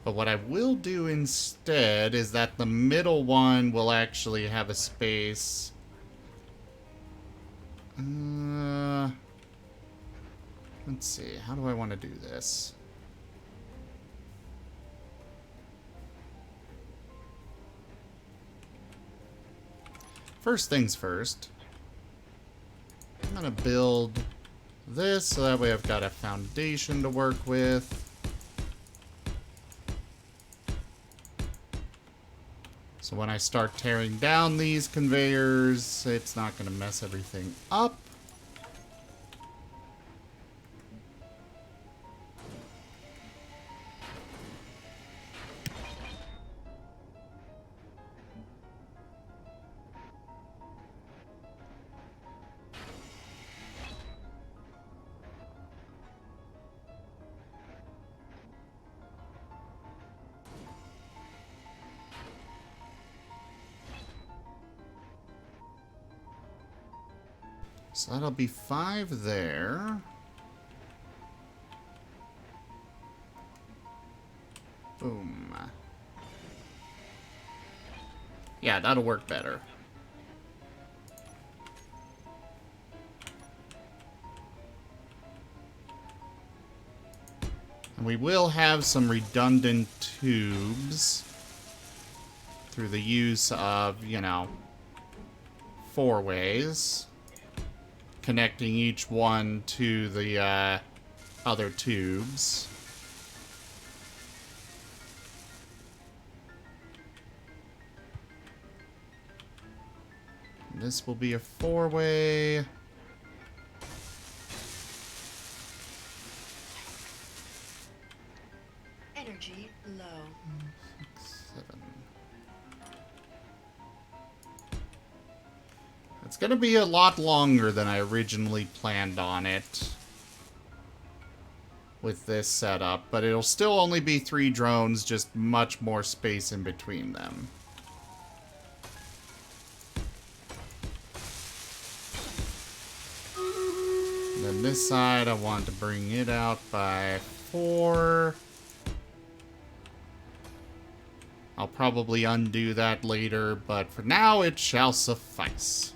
But what I will do instead is that the middle one will actually have a space. Let's see, how do I want to do this? First things first, I'm gonna build this so that way I've got a foundation to work with. So when I start tearing down these conveyors, it's not gonna mess everything up. So that'll be 5 there. Boom. Yeah, that'll work better. And we will have some redundant tubes through the use of, 4 ways. Connecting each one to the other tubes. And this will be a 4-way. Energy low. 6, 7. It's gonna be a lot longer than I originally planned on it with this setup, but it'll still only be 3 drones, just much more space in between them. And then this side, I want to bring it out by 4. I'll probably undo that later, but for now it shall suffice.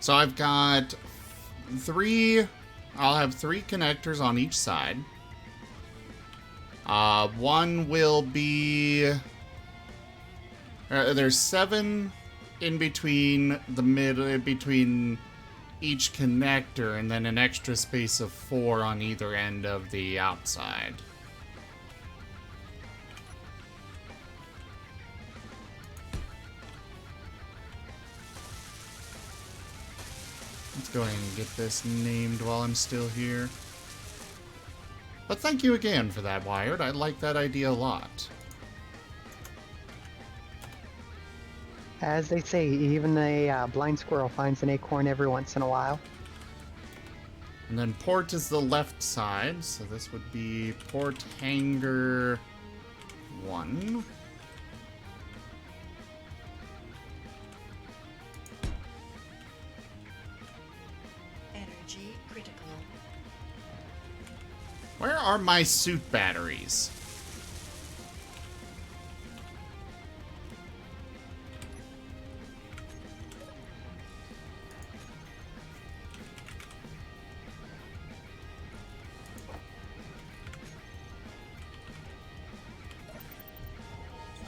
So I've got 3, I'll have 3 connectors on each side. One will be, there's 7 in between between each connector, and then an extra space of 4 on either end of the outside. Let's go ahead and get this named while I'm still here. But thank you again for that, Wired. I like that idea a lot. As they say, even a blind squirrel finds an acorn every once in a while. And then port is the left side, so this would be port hangar 1. Energy critical. Where are my suit batteries?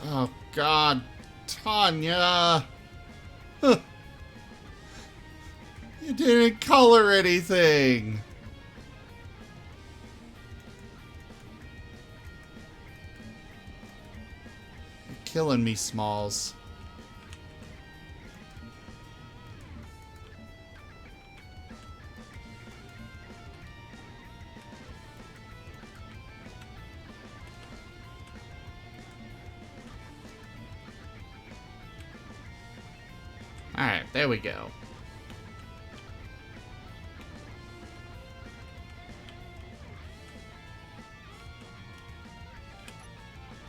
Oh, God. Tanya. Huh. You didn't color anything. You're killing me, Smalls. Alright, there we go.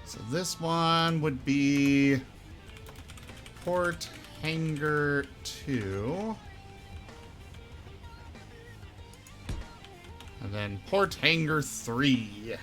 So this one would be Port Hangar 2. And then Port Hangar 3.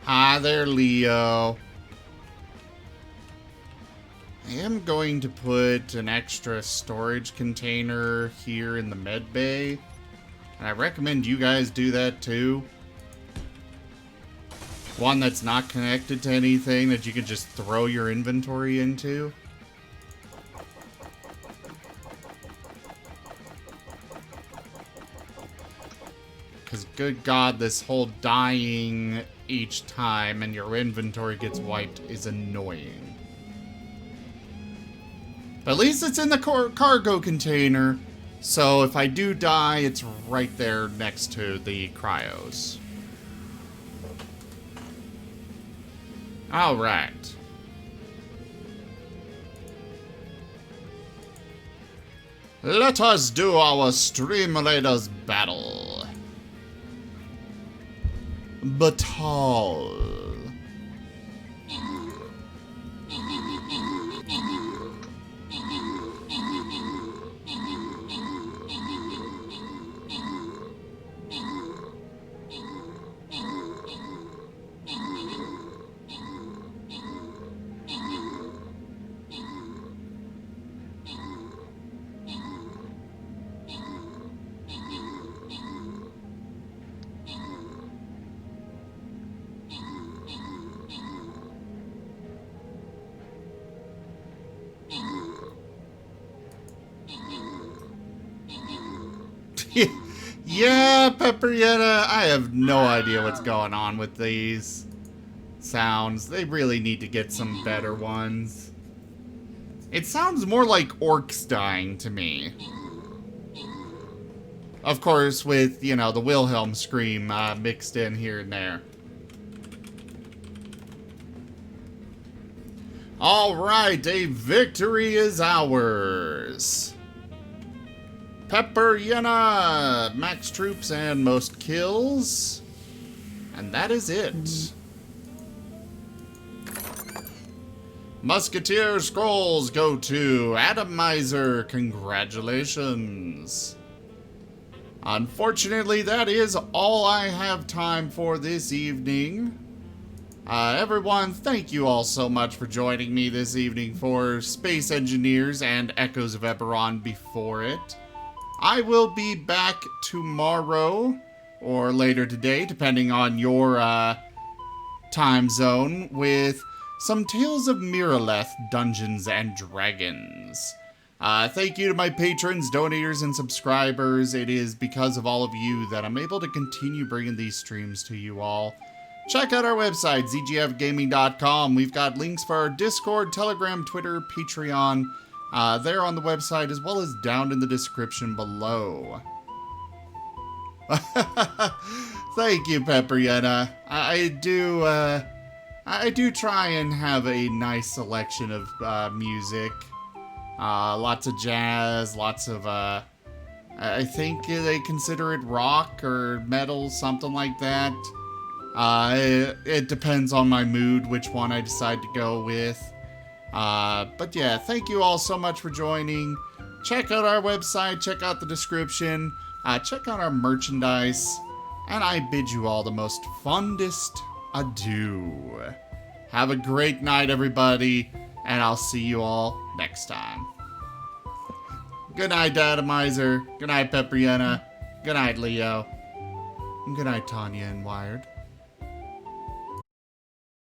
Hi there, Leo. I am going to put an extra storage container here in the med bay. And I recommend you guys do that too. One that's not connected to anything that you can just throw your inventory into. Because good God, this whole dying each time and your inventory gets wiped is annoying. But at least it's in the cargo container, so if I do die, it's right there next to the cryos. Alright. Let us do our Stream Raiders battle. Batal. Yeah, Pepperetta, I have no idea what's going on with these sounds. They really need to get some better ones. It sounds more like orcs dying to me. Of course, with, you know, the Wilhelm scream mixed in here and there. Alright, a victory is ours. Pepper Yenna, max troops and most kills. And that is it. Musketeer scrolls go to Atomizer. Congratulations. Unfortunately, that is all I have time for this evening. Everyone, thank you all so much for joining me this evening for Space Engineers and Echoes of Eberron before it. I will be back tomorrow, or later today, depending on your time zone, with some Tales of Miraleth Dungeons and Dragons. Thank you to my patrons, donators, and subscribers. It is because of all of you that I'm able to continue bringing these streams to you all. Check out our website, zgfgaming.com. We've got links for our Discord, Telegram, Twitter, Patreon, there on the website, as well as down in the description below. Thank you, Pepperyetta. I do try and have a nice selection of music. Lots of jazz, lots of I think they consider it rock or metal, something like that. It depends on my mood which one I decide to go with. But yeah, thank you all so much for joining. Check out our website, check out the description, check out our merchandise, and I bid you all the most fondest adieu. Have a great night, everybody, and I'll see you all next time. Good night, Datomizer. Good night, Pepperyetta. Good night, Leo. And good night, Tanya and Wired.